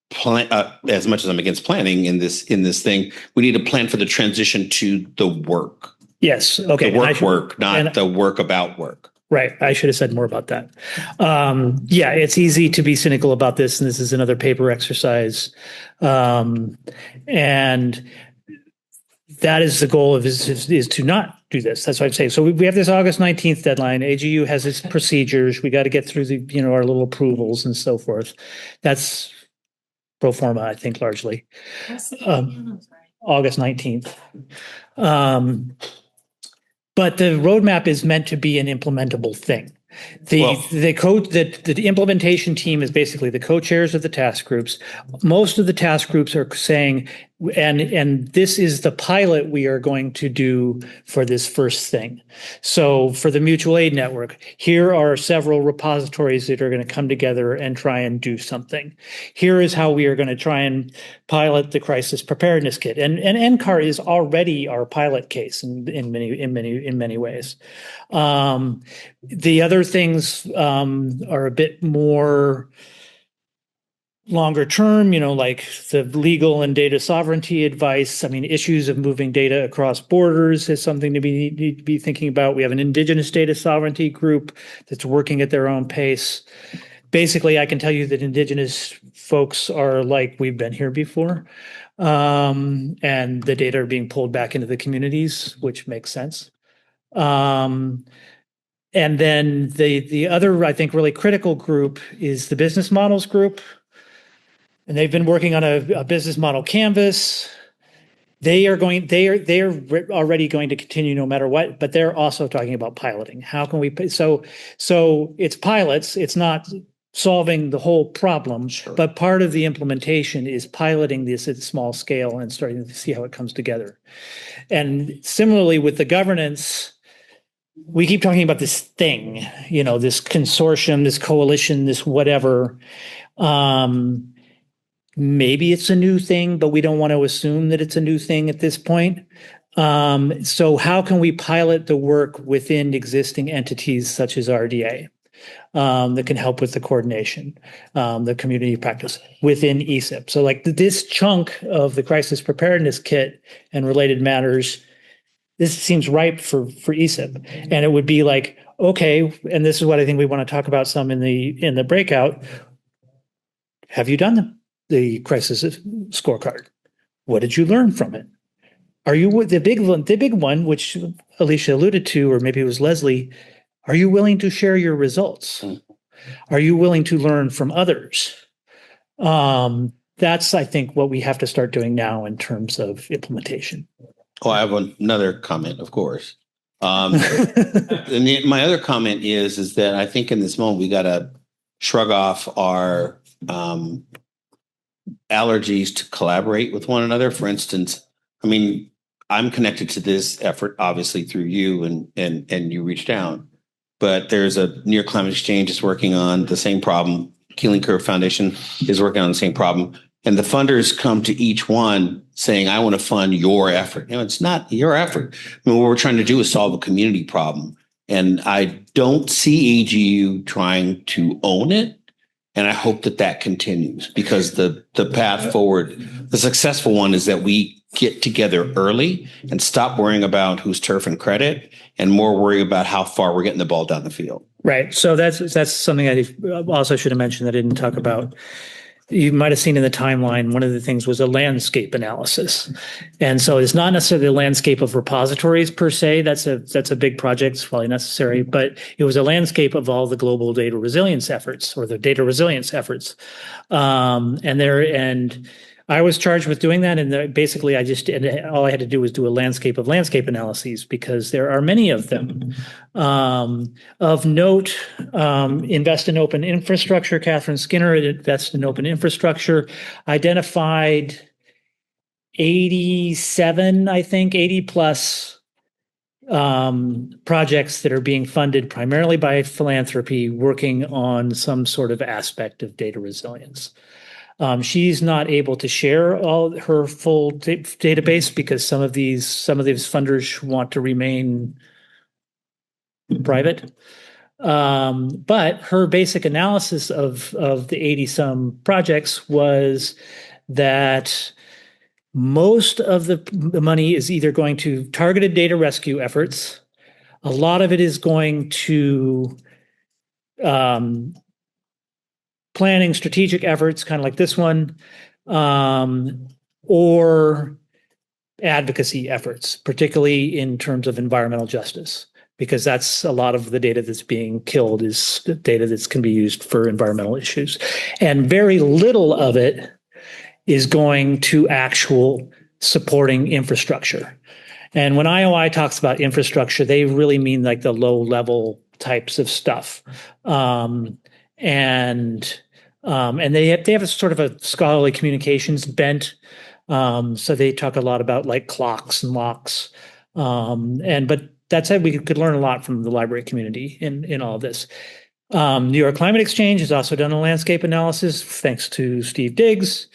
plan, as much as I'm against planning in this thing, we need a plan for the transition to the work. Yes. Okay. The work, not the work about work. Right. I should have said more about that. Yeah, it's easy to be cynical about this, and this is another paper exercise. And that is the goal of is to not do this. That's what I'm saying. So we have this August 19th deadline. AGU has its procedures. We got to get through our little approvals and so forth. That's pro forma, I think, largely. August 19th. But the roadmap is meant to be an implementable thing. The implementation team is basically the co-chairs of the task groups. Most of the task groups are saying, and this is the pilot we are going to do for this first thing. So for the mutual aid network, here are several repositories that are going to come together and try and do something. Here is how we are going to try and pilot the crisis preparedness kit. And NCAR is already our pilot case in many ways. The other things are a bit more longer term, like the legal and data sovereignty advice. I mean, issues of moving data across borders is something to be thinking about. We have an indigenous data sovereignty group that's working at their own pace. Basically, I can tell you that indigenous folks are like, we've been here before. And the data are being pulled back into the communities, which makes sense. And then the other, I think, really critical group is the business models group. And they've been working on a business model canvas. They are already going to continue no matter what, but they're also talking about piloting. How can we, so it's pilots, it's not solving the whole problem, sure, but part of the implementation is piloting this at small scale and starting to see how it comes together. And similarly with the governance, we keep talking about this thing, this consortium, this coalition, this whatever. Maybe it's a new thing, but we don't want to assume that it's a new thing at this point. So how can we pilot the work within existing entities such as RDA that can help with the coordination, the community practice within ESIP? So like this chunk of the crisis preparedness kit and related matters, this seems ripe for ESIP. And it would be like, okay, and this is what I think we want to talk about some in the breakout. Have you done the crisis scorecard? What did you learn from it? Are you the big one, which Alicia alluded to, or maybe it was Leslie? Are you willing to share your results? Are you willing to learn from others? That's, I think, what we have to start doing now in terms of implementation. Oh, I have another comment, of course. And my other comment is that I think in this moment we got to shrug off our allergies to collaborate with one another. For instance, I mean, I'm connected to this effort obviously through you and you reached out, but there's a Near Climate Exchange is working on the same problem. Keeling Curve Foundation is working on the same problem. And the funders come to each one saying, I want to fund your effort. It's not your effort. I mean, what we're trying to do is solve a community problem. And I don't see AGU trying to own it. And I hope that continues, because the path forward, the successful one, is that we get together early and stop worrying about whose turf and credit and more worry about how far we're getting the ball down the field. Right. So that's something I also should have mentioned that I didn't talk about. You might have seen in the timeline, one of the things was a landscape analysis. And so it's not necessarily a landscape of repositories per se. That's a big project. It's probably necessary, but it was a landscape of all the global data resilience efforts, or the data resilience efforts. And I was charged with doing that. And basically all I had to do was do a landscape of landscape analyses, because there are many of them. Of note, invest in open infrastructure. Catherine Skinner at Invest in Open Infrastructure identified 80 plus projects that are being funded primarily by philanthropy, working on some sort of aspect of data resilience. She's not able to share all her full database because some of these funders want to remain private. But her basic analysis of the 80 some projects was that most of the money is either going to targeted data rescue efforts. A lot of it is going to planning strategic efforts, kind of like this one, or advocacy efforts, particularly in terms of environmental justice, because that's a lot of the data that's being killed is data that can be used for environmental issues. And very little of it is going to actual supporting infrastructure. And when IOI talks about infrastructure, they really mean like the low level types of stuff. And they have a sort of a scholarly communications bent. So they talk a lot about like clocks and locks. But that said, we could learn a lot from the library community in all of this. New York Climate Exchange has also done a landscape analysis, thanks to Steve Diggs.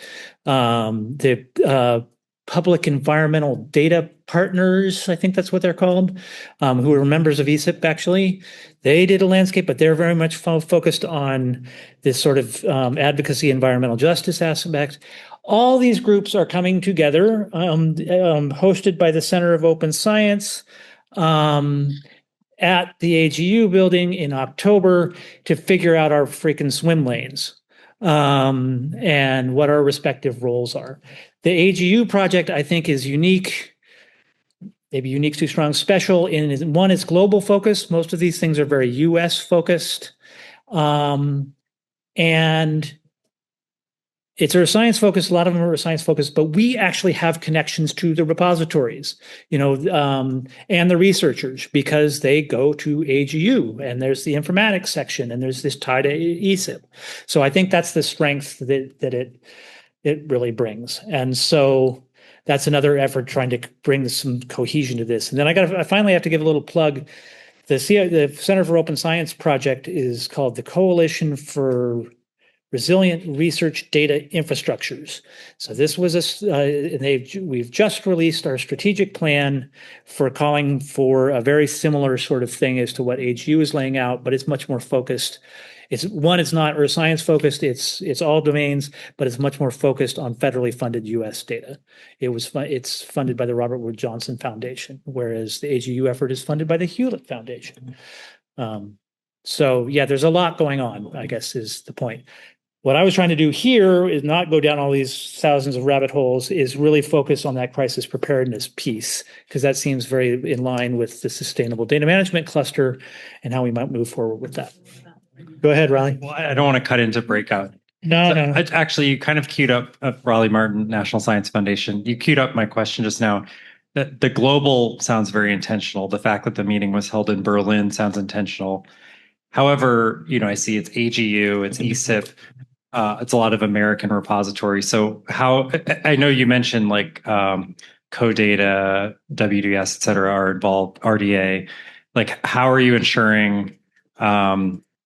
The Public Environmental Data Partners, I think that's what they're called, who are members of ESIP, actually. They did a landscape, but they're very much focused on this sort of advocacy, environmental justice aspect. All these groups are coming together, hosted by the Center of Open Science, at the AGU building in October to figure out our freaking swim lanes and what our respective roles are. The AGU project, I think, is unique. Maybe unique too strong, special in one, it's global focused. Most of these things are very US focused. And it's earth science focused. A lot of them are earth science focused, but we actually have connections to the repositories, and the researchers, because they go to AGU and there's the informatics section and there's this tie to ESIP. So I think that's the strength that it really brings. And so that's another effort trying to bring some cohesion to this. And then I finally have to give a little plug. The Center for Open Science project is called the Coalition for Resilient Research Data Infrastructures. So this was we've just released our strategic plan for calling for a very similar sort of thing as to what AGU is laying out, but it's much more focused. It's not earth science focused. It's all domains, but it's much more focused on federally funded U.S. data. It's funded by the Robert Wood Johnson Foundation, whereas the AGU effort is funded by the Hewlett Foundation. So yeah, there's a lot going on, I guess, is the point. What I was trying to do here is not go down all these thousands of rabbit holes, is really focus on that crisis preparedness piece, because that seems very in line with the sustainable data management cluster and how we might move forward with that. Go ahead, Riley. Well, I don't want to cut into breakout. No. Actually, you kind of queued up Raleigh Martin National Science Foundation. You queued up my question just now. The global sounds very intentional. The fact that the meeting was held in Berlin sounds intentional. However, I see it's AGU, it's ESIP, it's a lot of American repositories. So I know you mentioned like CODATA, WDS, et cetera, are involved, RDA. Like, how are you ensuring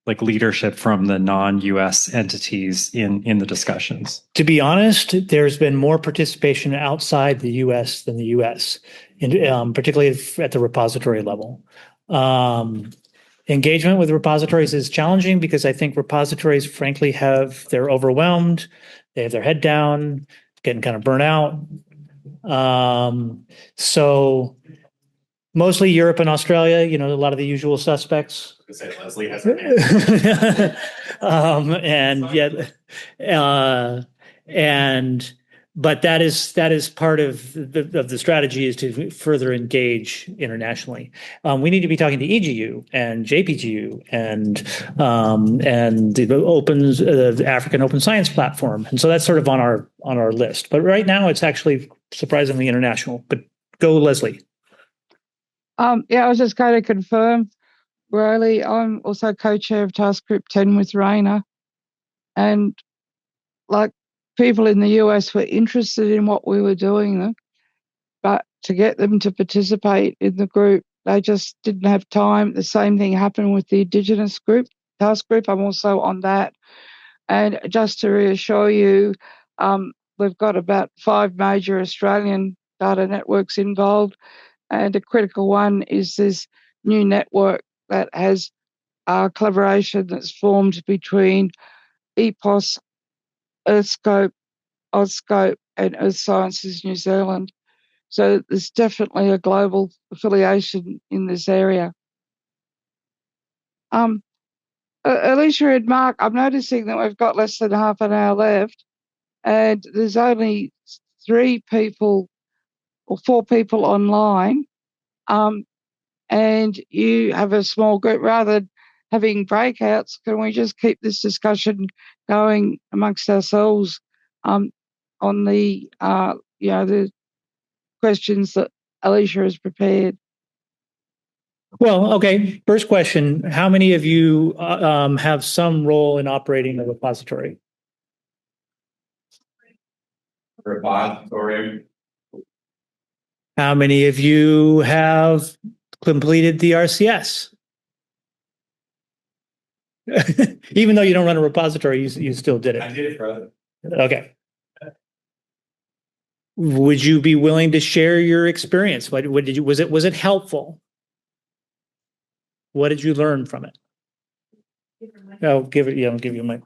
like leadership from the non-US entities in the discussions? To be honest, there's been more participation outside the US than the US, particularly at the repository level. Engagement with repositories is challenging because I think repositories, frankly, they're overwhelmed. They have their head down, getting kind of burnt out. So mostly Europe and Australia, a lot of the usual suspects. I was gonna say, Leslie has her hand. But that is part of the strategy, is to further engage internationally. We need to be talking to EGU and JPGU and the African Open Science Platform, and so that's sort of on our list. But right now, it's actually surprisingly international. But go, Leslie. I was just going to confirm, Riley, I'm also co-chair of Task Group 10 with Raina, and like, people in the US were interested in what we were doing, but to get them to participate in the group, they just didn't have time. The same thing happened with the Indigenous group, task group. I'm also on that. And just to reassure you, we've got about 5 major Australian data networks involved, and a critical one is this new network that has collaboration that's formed between EPOS, Earthscope, Ozscope, and Earth Sciences New Zealand. So there's definitely a global affiliation in this area. Alicia and Mark, I'm noticing that we've got less than half an hour left, and there's only 3 people or 4 people online, and you have a small group. Rather than having breakouts, can we just keep this discussion going amongst ourselves on the the questions that Alicia has prepared? Well, okay. First question: how many of you have some role in operating a repository? Repository. How many of you have completed the RCS? Even though you don't run a repository, you still did it. I did it, brother. Okay. Would you be willing to share your experience? What did you, was it helpful? What did you learn from it? I'll give you a mic.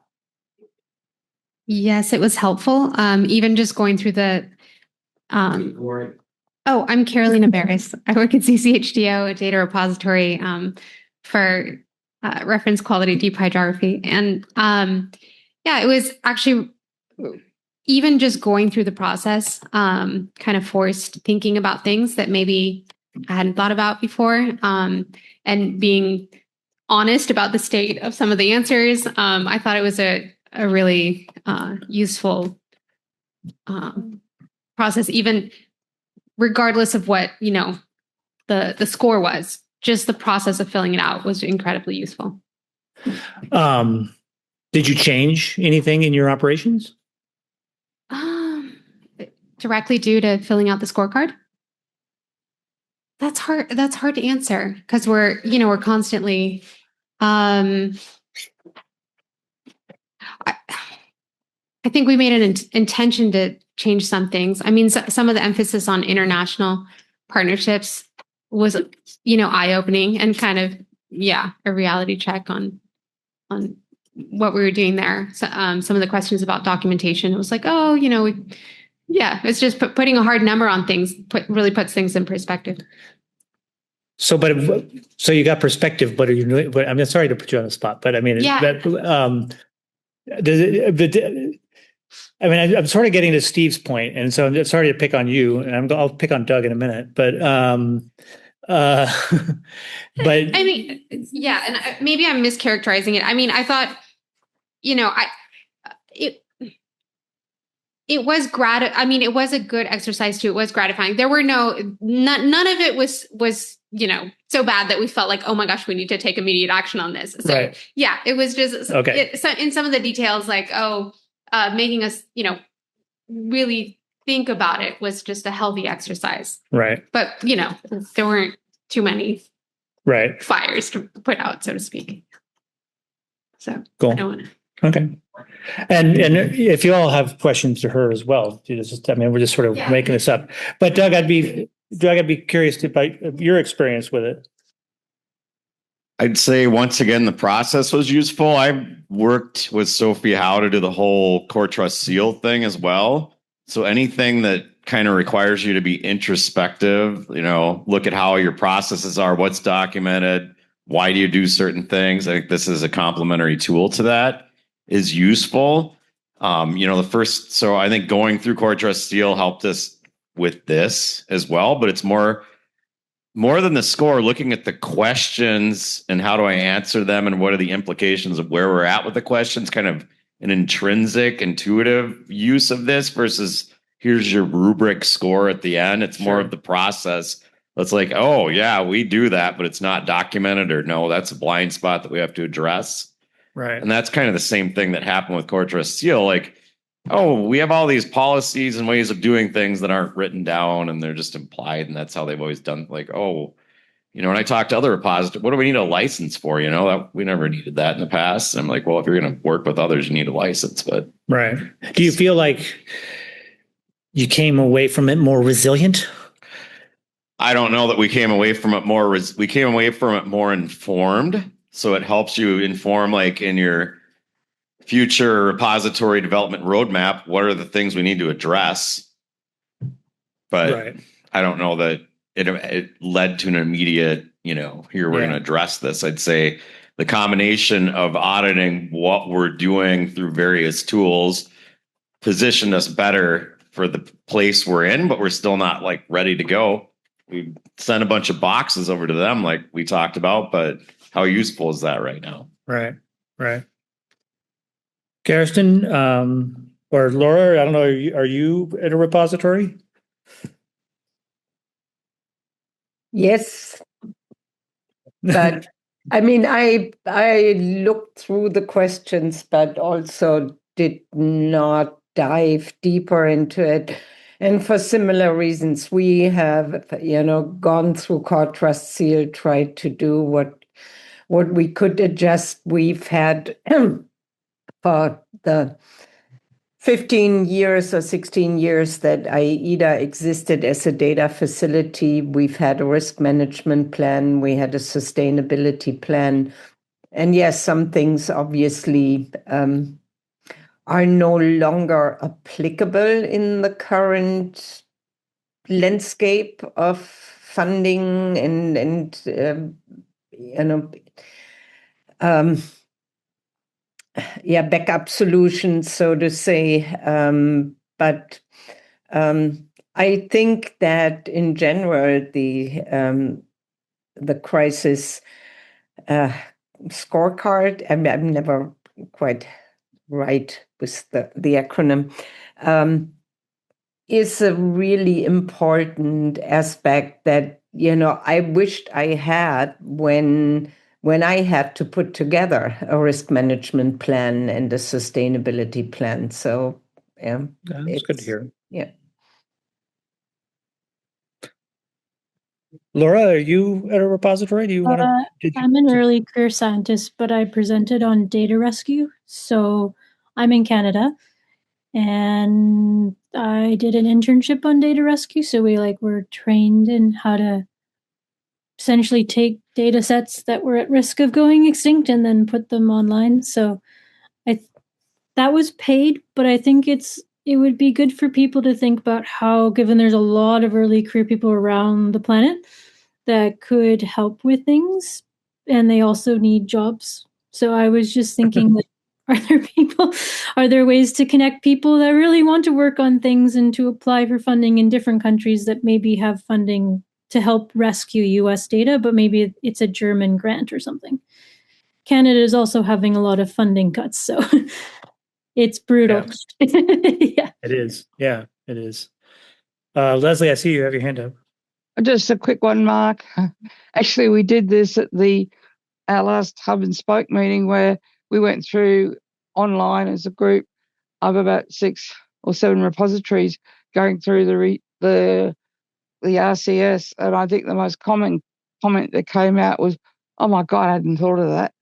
Yes, it was helpful. Even just going through the, I'm Carolina Barris. I work at CCHDO, a data repository for reference quality deep hydrography. And it was actually, even just going through the process, kind of forced thinking about things that maybe I hadn't thought about before, and being honest about the state of some of the answers. I thought it was a really useful process, even regardless of what, the score was. Just the process of filling it out was incredibly useful. Did you change anything in your operations? Directly due to filling out the scorecard? That's hard to answer because we're constantly I think we made an intention to change some things. I mean, some of the emphasis on international partnerships was, eye-opening and kind of, a reality check on what we were doing there. So, some of the questions about documentation, it was like, it's just putting a hard number on things really puts things in perspective. So you got perspective, but I'm sorry to put you on the spot, but I mean, I'm sort of getting to Steve's point, and so I'm sorry to pick on you, and I'll pick on Doug in a minute, but but I mean, and maybe I'm mischaracterizing it. I mean, I thought, it was it was a good exercise too. It was gratifying. There were none of it was so bad that we felt like, oh my gosh, we need to take immediate action on this. So right. It was just in some of the details, like, making us, really think about it was just a healthy exercise. Right. But, there weren't too many fires to put out, so to speak. So cool. I don't want to. Okay. And if you all have questions to her as well, we're just sort of making this up. But Doug, I'd be curious about your experience with it. I'd say once again, the process was useful. I worked with Sophie Howe to do the whole core trust seal thing as well. So anything that kind of requires you to be introspective, look at how your processes are, what's documented, why do you do certain things? I think this is a complementary tool to that, is useful. So I think going through core trust seal helped us with this as well, but it's more than the score, looking at the questions and how do I answer them and what are the implications of where we're at with the questions, kind of an intrinsic, intuitive use of this versus here's your rubric score at the end. It's more of the process. It's like, oh yeah, we do that, but it's not documented, or no, that's a blind spot that we have to address. Right. And that's kind of the same thing that happened with core trust seal. Like, oh, we have all these policies and ways of doing things that aren't written down and they're just implied. And that's how they've always done. Like, when I talk to other repositories, what do we need a license for? We never needed that in the past. And I'm like, well, if you're going to work with others, you need a license. But right. Do you feel like you came away from it more resilient? I don't know that we came away from it more. We came away from it more informed. So it helps you inform, like in your future repository development roadmap, what are the things we need to address? But Right. I don't know that it led to an immediate, here we're going to address this. I'd say the combination of auditing what we're doing through various tools positioned us better for the place we're in, but we're still not like ready to go. We sent a bunch of boxes over to them like we talked about, but how useful is that right now? Right. Kirsten, or Laura, I don't know, are you at a repository? Yes, but I mean, I looked through the questions, but also did not dive deeper into it. And for similar reasons, we have, gone through Core Trust Seal, tried to do what we could adjust. We've had for the 15 years or 16 years that IEDA existed as a data facility, we've had a risk management plan, we had a sustainability plan. And yes, some things obviously are no longer applicable in the current landscape of funding and backup solutions, so to say. But I think that in general, the crisis scorecard, I'm never quite right with the acronym, is a really important aspect that, I wished I had when I had to put together a risk management plan and a sustainability plan. So, yeah. That's good to hear. Yeah. Laura, are you at a repository? Do you want to? I'm an early career scientist, but I presented on data rescue. So I'm in Canada and I did an internship on data rescue. So we were trained in how to essentially take data sets that were at risk of going extinct and then put them online. So that was paid, but I think it would be good for people to think about how, given there's a lot of early career people around the planet that could help with things, and they also need jobs. So I was just thinking, are there ways to connect people that really want to work on things and to apply for funding in different countries that maybe have funding to help rescue US data, but maybe it's a German grant or something. Canada is also having a lot of funding cuts, so it's brutal. Yeah. It is. Yeah, it is. Leslie, I see you have your hand up. Just a quick one, Mark. Actually, we did this at our last Hub and Spoke meeting where we went through online as a group of about 6 or 7 repositories going through the RCS, and I think the most common comment that came out was, "Oh my God, I hadn't thought of that.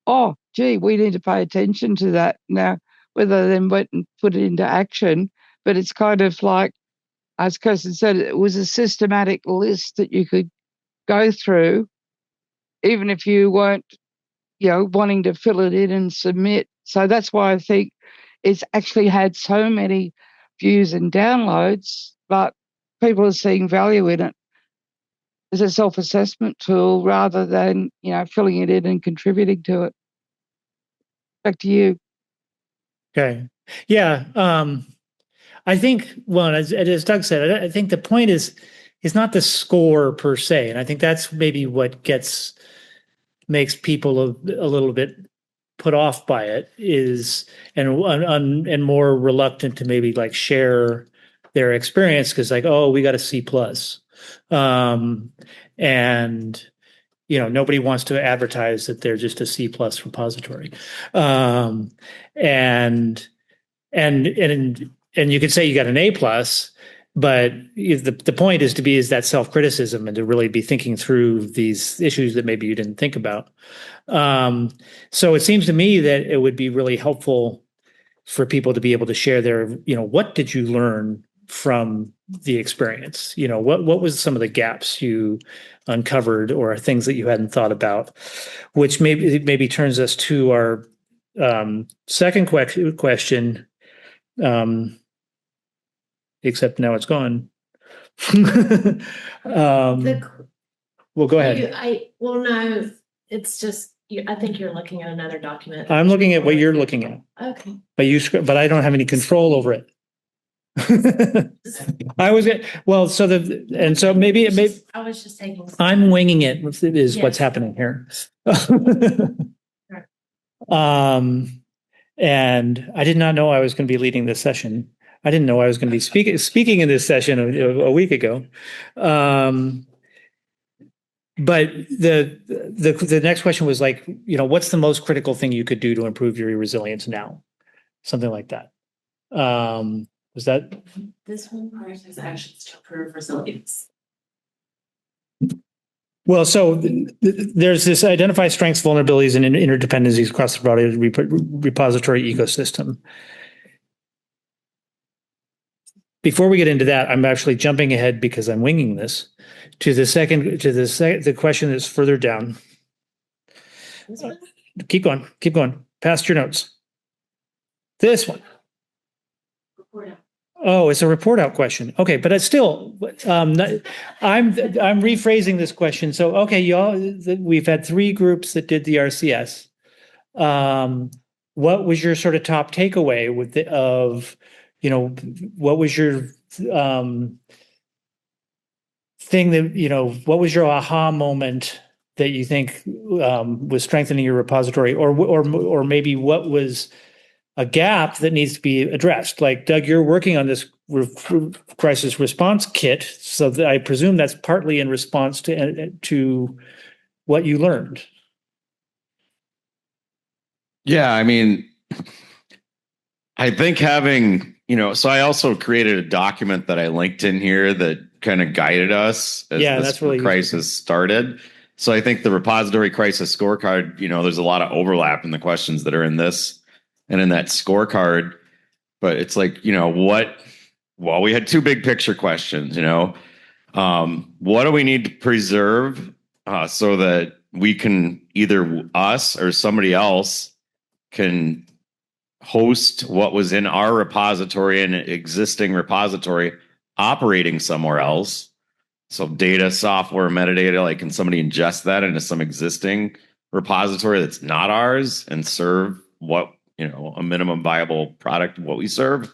Oh, gee, we need to pay attention to that." Now, whether they then went and put it into action, but it's kind of like, as Kirsten said, it was a systematic list that you could go through, even if you weren't, wanting to fill it in and submit. So that's why I think it's actually had so many views and downloads, but people are seeing value in it as a self-assessment tool rather than, filling it in and contributing to it. Back to you. Okay. Yeah. I think, well, as Doug said, I think the point is not the score per se. And I think that's maybe what makes people a little bit put off by it and more reluctant to maybe share their experience because oh, we got a C+. And nobody wants to advertise that they're just a C+ repository. And you could say you got an A+, but the point is that self-criticism and to really be thinking through these issues that maybe you didn't think about. So it seems to me that it would be really helpful for people to be able to share their, what did you learn from the experience? What was some of the gaps you uncovered or things that you hadn't thought about, which maybe turns us to our second question, except now it's gone. Well, go ahead. No, it's just, I think you're looking at another document. I'm looking at what you're looking at, Okay. but I don't have any control over it. I was well, so maybe it may. I was just taking. I'm winging it. Is what's Yes. happening here. And I did not know I was going to be leading this session. I didn't know I was going to be speaking in this session a week ago. But the next question was like, what's the most critical thing you could do to improve your resilience now? Something like that. Was that? This one prioritize actions to improve resilience. Well, so there's this identify strengths, vulnerabilities, and interdependencies across the broader repository ecosystem. Before we get into that, I'm actually jumping ahead because I'm winging this to the question that's further down. Keep going. Past your notes. This one. Report out. Oh, it's a report out question. Okay, but it's still, I'm rephrasing this question. So, okay, y'all, we've had 3 groups that did the RCS. What was your sort of top takeaway what was your thing that, what was your aha moment that you think was strengthening your repository, or maybe what was a gap that needs to be addressed? Like, Doug, you're working on this crisis response kit, so that I presume that's partly in response to what you learned. Yeah, I mean, I think having, so I also created a document that I linked in here that kind of guided us as this really crisis started. So I think the repository crisis scorecard, there's a lot of overlap in the questions that are in this and in that scorecard, but it's like, we had 2 big picture questions, what do we need to preserve so that we can either us or somebody else can host what was in our repository and existing repository operating somewhere else. So data, software, metadata, like, can somebody ingest that into some existing repository that's not ours and serve what, a minimum viable product of what we serve?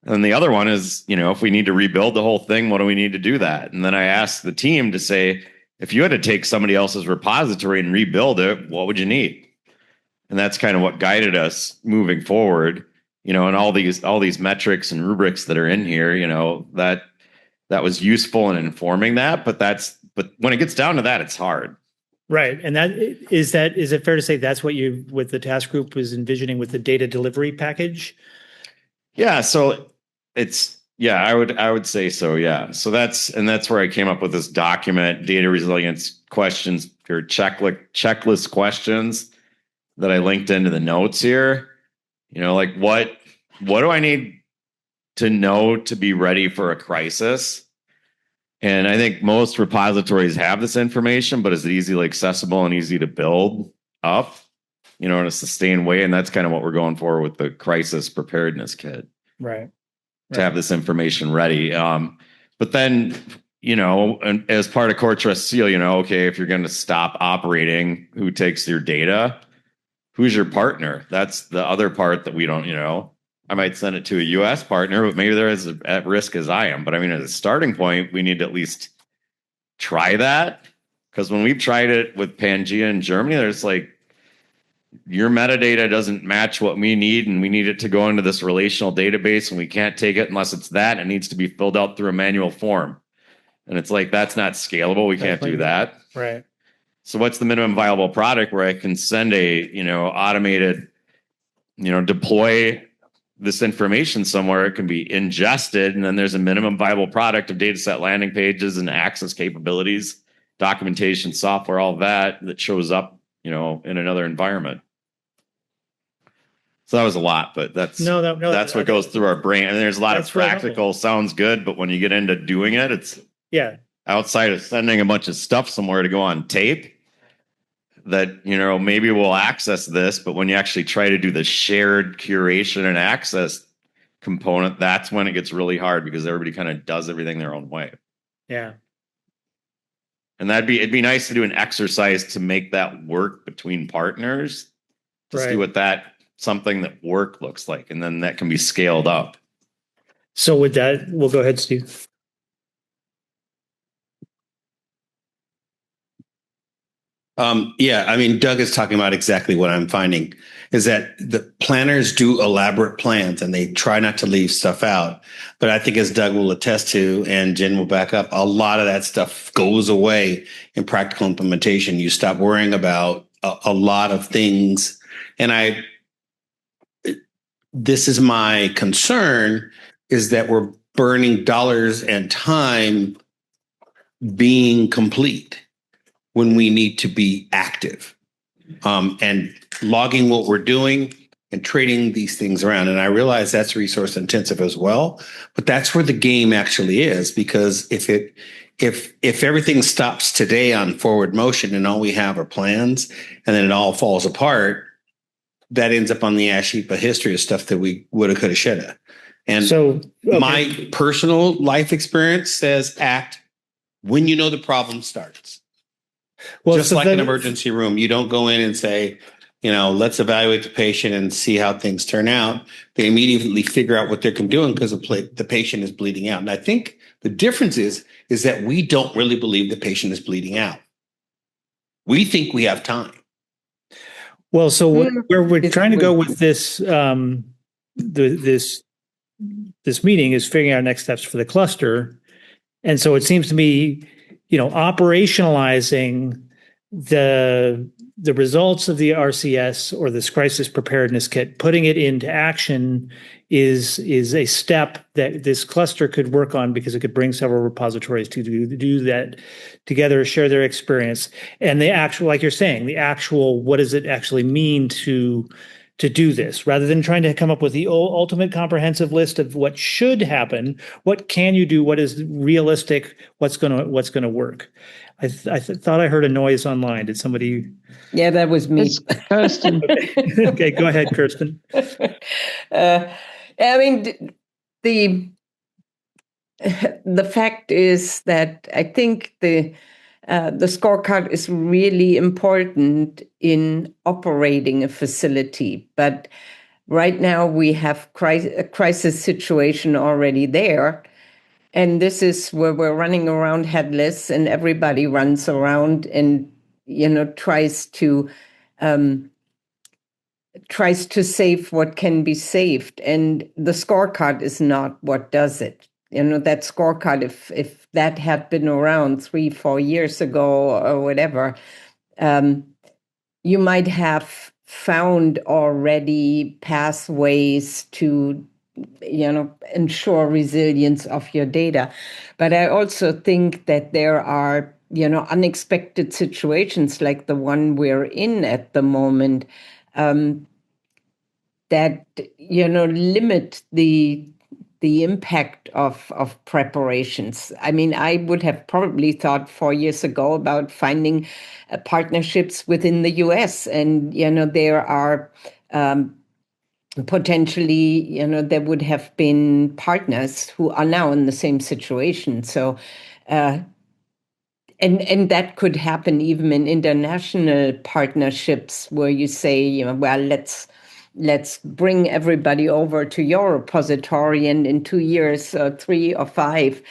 And the other one is, if we need to rebuild the whole thing, what do we need to do that? And then I asked the team to say, if you had to take somebody else's repository and rebuild it, what would you need? And that's kind of what guided us moving forward, and all these metrics and rubrics that are in here, that was useful in informing that. But when it gets down to that, it's hard. Right. And is it fair to say that's what with the task group was envisioning with the data delivery package? Yeah. So I would say so. Yeah. So that's where I came up with this document, data resilience questions, or checklist questions that I linked into the notes here. Like, what do I need to know to be ready for a crisis? And I think most repositories have this information, but is it easily accessible and easy to build up, in a sustained way? And that's kind of what we're going for with the crisis preparedness kit. Right. To have this information ready. But then, and as part of Core Trust Seal, okay, if you're going to stop operating, who takes your data? Who's your partner? That's the other part that we don't, I might send it to a US partner, but maybe they're as at risk as I am. But I mean, as a starting point, we need to at least try that. Because when we've tried it with Pangea in Germany, there's like, your metadata doesn't match what we need, and we need it to go into this relational database, and we can't take it unless it's that. It needs to be filled out through a manual form. And it's like, that's not scalable. We can't do that. Right. So what's the minimum viable product where I can send a, automated, deploy this information somewhere? It can be ingested, and then there's a minimum viable product of data set landing pages and access capabilities, documentation, software, all that shows up, in another environment. So that was a lot, but that's that's what goes through our brain. And there's a lot of practical, sounds good, but when you get into doing it, it's outside of sending a bunch of stuff somewhere to go on tape that, you know, maybe we'll access this, but when you actually try to do the shared curation and access component, that's when it gets really hard because everybody kind of does everything their own way. Yeah. And it'd be nice to do an exercise to make that work between partners to see what something that work looks like. And then that can be scaled up. So with that, we'll go ahead, Steve. Yeah, I mean, Doug is talking about exactly what I'm finding is that the planners do elaborate plans and they try not to leave stuff out. But I think as Doug will attest to, and Jen will back up, a lot of that stuff goes away in practical implementation. You stop worrying about a lot of things. And this is my concern is that we're burning dollars and time being complete when we need to be active and logging what we're doing and trading these things around. And I realize that's resource intensive as well, but that's where the game actually is, because if everything stops today on forward motion and all we have are plans and then it all falls apart, that ends up on the ash heap of history of stuff that we woulda, coulda, shoulda. And so my personal life experience says act when you know the problem starts. Well, just like an emergency room, you don't go in and say, you know, let's evaluate the patient and see how things turn out. They immediately figure out what they're doing because the patient is bleeding out. And I think the difference is that we don't really believe the patient is bleeding out. We think we have time. Well, so where we're trying to go with this, this meeting is figuring out next steps for the cluster. And so it seems to me, you know, operationalizing the results of the RCS or this crisis preparedness kit, putting it into action is a step that this cluster could work on, because it could bring several repositories to do that together, share their experience. And the actual, like you're saying, the actual, what does it actually mean to do this, rather than trying to come up with the ultimate comprehensive list of what should happen, what can you do, what is realistic, what's gonna work. I thought I heard a noise online. Did somebody? Yeah, that was me. It's Kirsten. Okay, go ahead, Kirsten. I mean, the fact is that I think the scorecard is really important in operating a facility. But right now we have a crisis situation already there. And this is where we're running around headless, and everybody runs around and, you know, tries to save what can be saved. And the scorecard is not what does it. You know, that scorecard, if that had been around 3-4 years ago or whatever, you might have found already pathways to, you know, ensure resilience of your data. But I also think that there are, you know, unexpected situations like the one we're in at the moment that, you know, limit the impact of preparations. I mean, I would have probably thought 4 years ago about finding partnerships within the US. And, you know, there are potentially, you know, there would have been partners who are now in the same situation. So, and that could happen even in international partnerships where you say, you know, well, let's bring everybody over to your repository, and in 2 years, 3 or 5,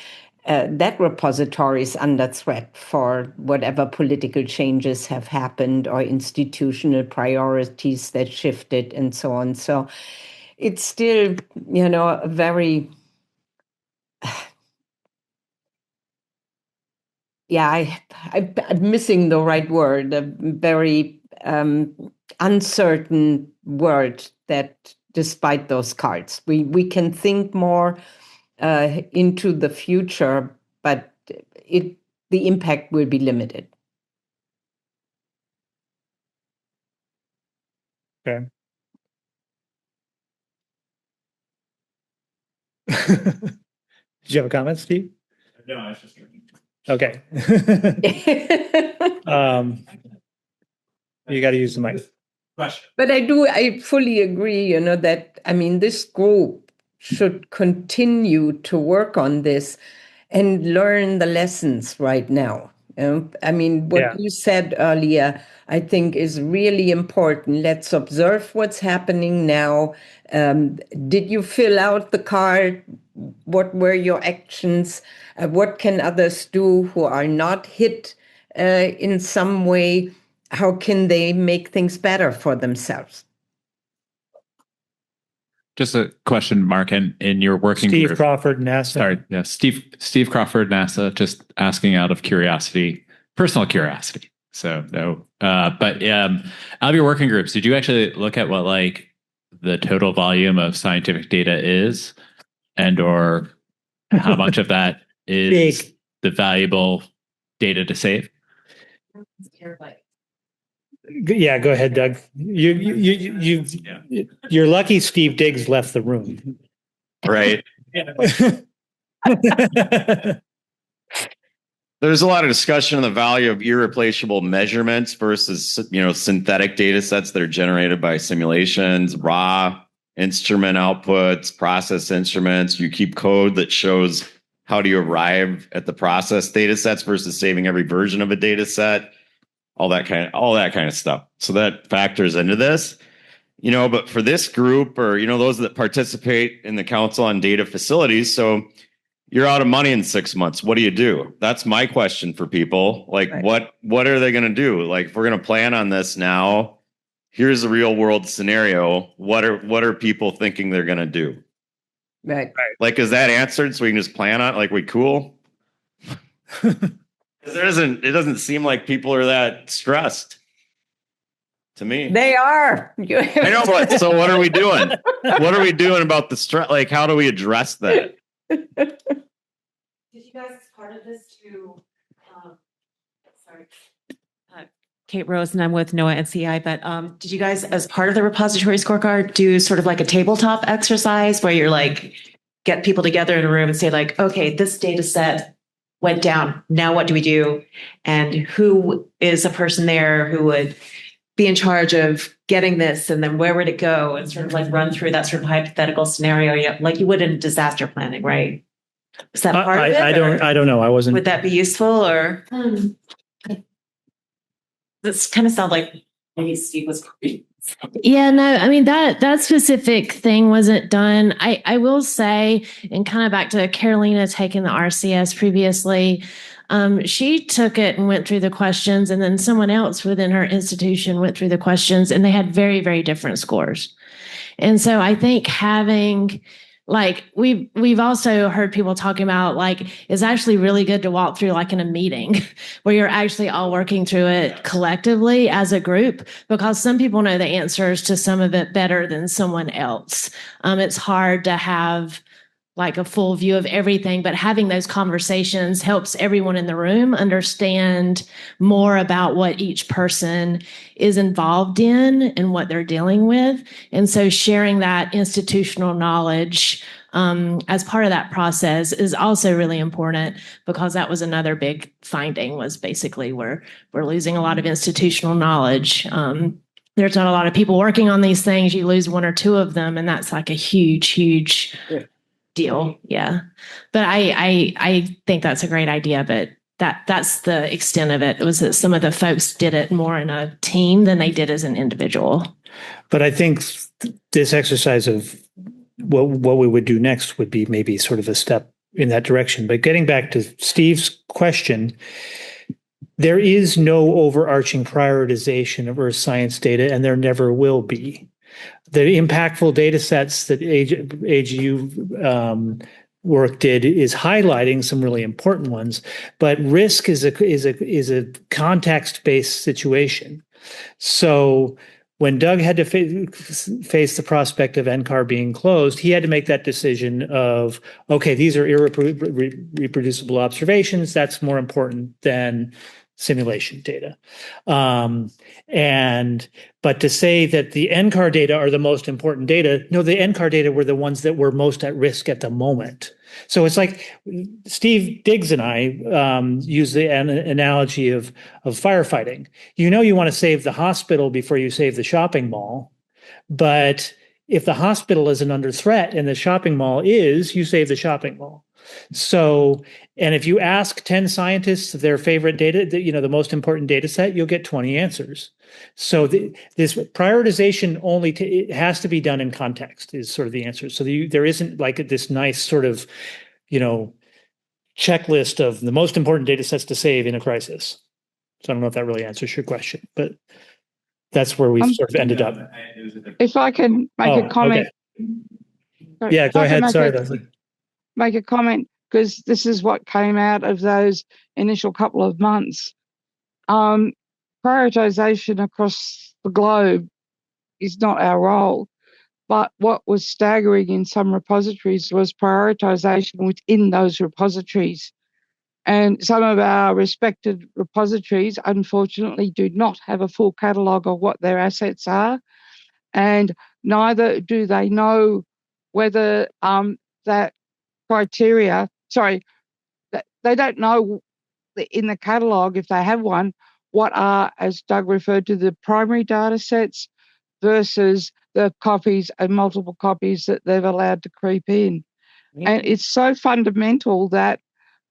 that repository is under threat for whatever political changes have happened or institutional priorities that shifted and so on. So it's still, you know, a very, yeah, I'm missing the right word, a very uncertain word, that despite those cards, we can think more into the future, but the impact will be limited. Okay. Did you have a comment, Steve? No, I was just kidding. Okay. You got to use the mic. But I fully agree, that, this group should continue to work on this and learn the lessons right now. What you said earlier, I think is really important. Let's observe what's happening now. Did you fill out the card? What were your actions? What can others do who are not hit in some way? How can they make things better for themselves? Just a question, Mark, in your working Steve group. Crawford, NASA. Sorry, yeah, Steve Crawford, NASA. Just asking out of curiosity, personal curiosity. So no, but out of your working groups, did you actually look at what like the total volume of scientific data is, and or how much of that is Big. the valuable data to save? Yeah, go ahead, Doug. You're lucky Steve Diggs left the room. Right. There's a lot of discussion on the value of irreplaceable measurements versus, synthetic data sets that are generated by simulations, raw instrument outputs, process instruments. You keep code that shows how do you arrive at the process data sets versus saving every version of a data set, all that kind of stuff. So that factors into this. But for this group or, those that participate in the Council on Data Facilities, so you're out of money in 6 months. What do you do? That's my question for people. Like, right. What are they going to do? Like, if we're going to plan on this now, here's a real world scenario. What are people thinking they're going to do? Right. Like, is that answered so we can just plan on it? Like, we cool? It doesn't seem like people are that stressed. To me, they are. I know, but so what are we doing? What are we doing about the stress? Like, how do we address that? Did you guys, as part of this, Kate Rose, and I'm with NOAA and CI, but did you guys, as part of the repository scorecard, do sort of like a tabletop exercise where you're like, get people together in a room and say like, okay, this data set went down. Now what do we do? And who is a person there who would be in charge of getting this, and then where would it go, and sort of like run through that sort of hypothetical scenario, like you would in disaster planning, right? Is that part of it? I don't know. I wasn't. Would that be useful, or this kind of sounds like maybe Steve was. Yeah, no, I mean that specific thing wasn't done. I will say, and kind of back to Carolina taking the RCS previously, she took it and went through the questions, and then someone else within her institution went through the questions, and they had very, very different scores. And so I think having, like, we've also heard people talking about, like, it's actually really good to walk through like in a meeting where you're actually all working through it collectively as a group, because some people know the answers to some of it better than someone else. It's hard to have like a full view of everything, but having those conversations helps everyone in the room understand more about what each person is involved in and what they're dealing with. And so sharing that institutional knowledge as part of that process is also really important, because that was another big finding, was basically we're losing a lot of institutional knowledge. There's not a lot of people working on these things. You lose one or two of them, and that's like a huge deal. Yeah. But I think that's a great idea, but that's the extent of it. It was that some of the folks did it more in a team than they did as an individual. But I think this exercise of what we would do next would be maybe sort of a step in that direction. But getting back to Steve's question, there is no overarching prioritization of Earth science data, and there never will be. The impactful data sets that AGU work did is highlighting some really important ones, but risk is a context-based situation. So when Doug had to face the prospect of NCAR being closed, he had to make that decision of, okay, these are reproducible observations. That's more important than simulation data. But to say that the NCAR data are the most important data, no, the NCAR data were the ones that were most at risk at the moment. So it's like Steve Diggs and I use the analogy of firefighting. You know, you want to save the hospital before you save the shopping mall, but if the hospital isn't under threat and the shopping mall is, you save the shopping mall. So, and if you ask 10 scientists their favorite data, the most important data set, you'll get 20 answers. So this prioritization it has to be done in context is sort of the answer. So there isn't like this nice sort of, checklist of the most important data sets to save in a crisis. So I don't know if that really answers your question, but that's where we've sort of ended up. If I can make a comment. Okay. Yeah, go ahead. Sorry, Leslie. Make a comment, because this is what came out of those initial couple of months. Prioritization across the globe is not our role, but what was staggering in some repositories was prioritization within those repositories. And some of our respected repositories, unfortunately, do not have a full catalogue of what their assets are, and neither do they know whether that criteria, they don't know in the catalogue, if they have one, what are, as Doug referred to, the primary data sets versus the copies and multiple copies that they've allowed to creep in. And it's so fundamental that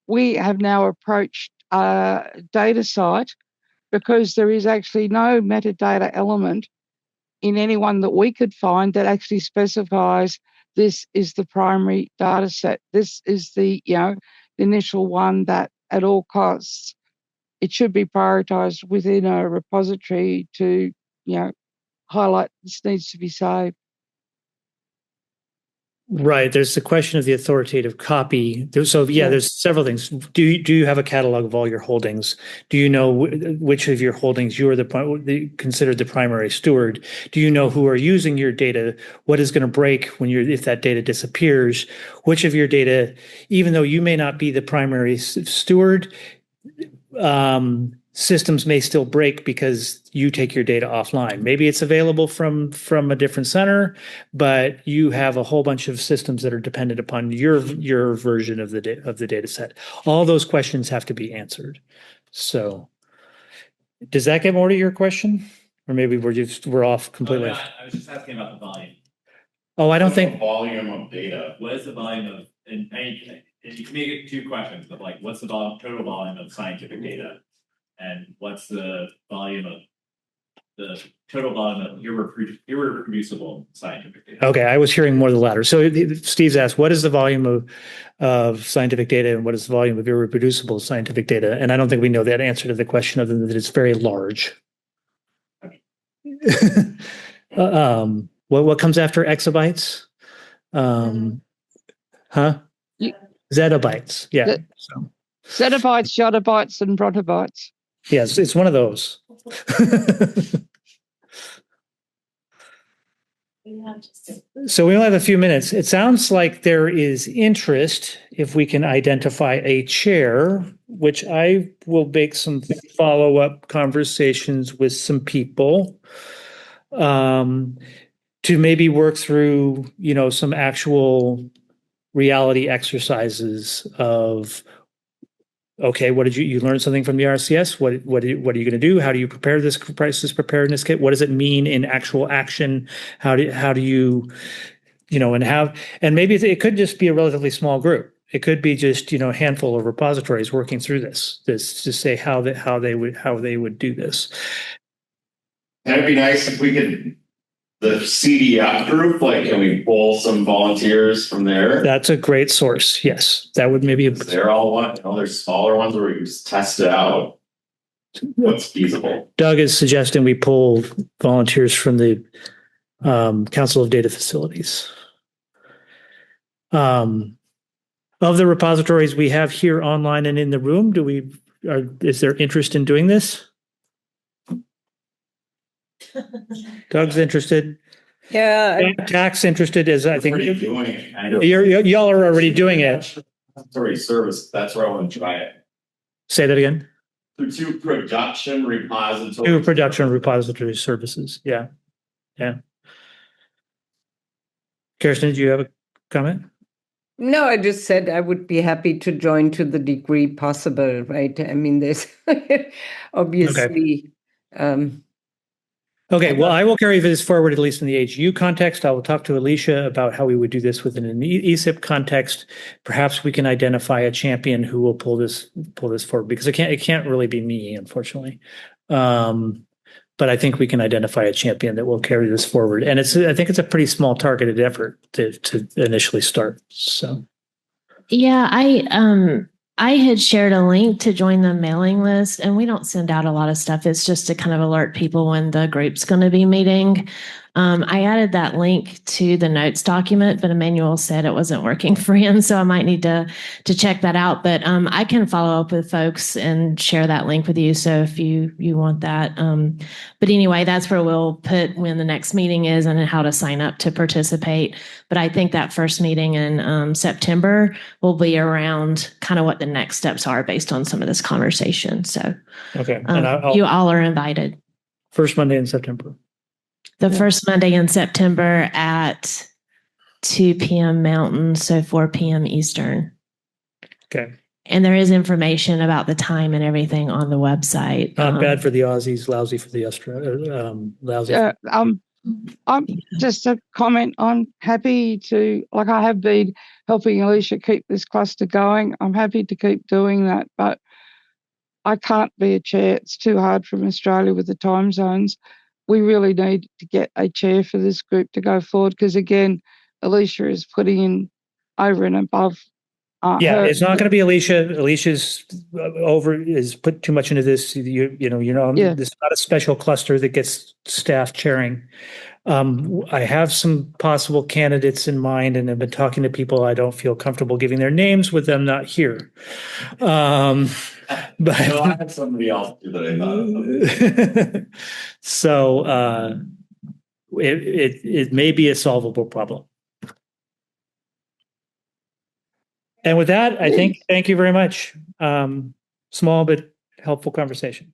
we have now approached a data site, because there is actually no metadata element in any one that we could find that actually specifies this is the primary data set. This is the initial one that at all costs it should be prioritized within a repository to highlight this needs to be saved. Right. There's the question of the authoritative copy. There's several things. Do you have a catalog of all your holdings? Do you know which of your holdings you are considered the primary steward? Do you know who are using your data? What is going to break if that data disappears? Which of your data, even though you may not be the primary steward, systems may still break because you take your data offline. Maybe it's available from a different center, but you have a whole bunch of systems that are dependent upon your version of the data set. All those questions have to be answered. So, does that get more to your question, or maybe we're off completely? Oh, no, I was just asking about the volume. Oh, I don't think the volume of data. What is the volume of? And you can make it two questions, but like, what's the total volume of scientific data? And what's the total volume of irreproducible scientific data? Okay, I was hearing more the latter. So Steve's asked, what is the volume of scientific data and what is the volume of irreproducible scientific data? And I don't think we know that answer to the question, other than that it's very large. What comes after exabytes? Zettabytes. Yeah. Zettabytes, yottabytes, and brottabytes. Yes, it's one of those. So we only have a few minutes. It sounds like there is interest if we can identify a chair, which I will make some follow-up conversations with some people to maybe work through, some actual reality exercises of, okay, what did you learn something from the RCS? What are you going to do? How do you prepare this crisis preparedness kit? What does it mean in actual action? How do you and maybe it could just be a relatively small group. It could be just, a handful of repositories working through this to say how they would do this. That'd be nice if we could, the CDF group, can we pull some volunteers from there? That's a great source. Yes, that would maybe. They're all one. There's smaller ones where we can just test it out. What's feasible? Doug is suggesting we pull volunteers from the Council of Data Facilities. Of the repositories we have here online and in the room, is there interest in doing this? Doug's interested. Yeah. Tax interested, as I think Doing y'all are already doing it. It's already service. That's where I want to try it. Say that again. Through two production repositories. Two production repository services. Yeah. Kirsten, did you have a comment? No, I just said I would be happy to join to the degree possible, right? I mean, there's obviously. Okay, well, I will carry this forward, at least in the HU context. I will talk to Alicia about how we would do this within an ESIP context. Perhaps we can identify a champion who will pull this forward, because it can't really be me, unfortunately. But I think we can identify a champion that will carry this forward. And I think it's a pretty small targeted effort to initially start. So Yeah, I had shared a link to join the mailing list, and we don't send out a lot of stuff. It's just to kind of alert people when the group's going to be meeting. I added that link to the notes document, but Emmanuel said it wasn't working for him, so I might need to check that out. But I can follow up with folks and share that link with you. So if you want that, but anyway, that's where we'll put when the next meeting is and how to sign up to participate. But I think that first meeting in September will be around kind of what the next steps are based on some of this conversation. So okay, and you all are invited. First Monday in September. The first Monday in September at 2 p.m. Mountain, so 4 p.m. Eastern. Okay. And there is information about the time and everything on the website. Not bad for the Aussies, lousy for the lousy. I'm just a comment. I'm happy to, like, I have been helping Alicia keep this cluster going. I'm happy to keep doing that, but I can't be a chair. It's too hard from Australia with the time zones. We really need to get a chair for this group to go forward, because, again, Alicia is putting in over and above. It's not going to be Alicia. Alicia's is put too much into this. This is not a special cluster that gets staff chairing. I have some possible candidates in mind, and I've been talking to people. I don't feel comfortable giving their names with them not here. But I had somebody else do that I thought of. So it may be a solvable problem. And with that, I think thank you very much. Small but helpful conversation.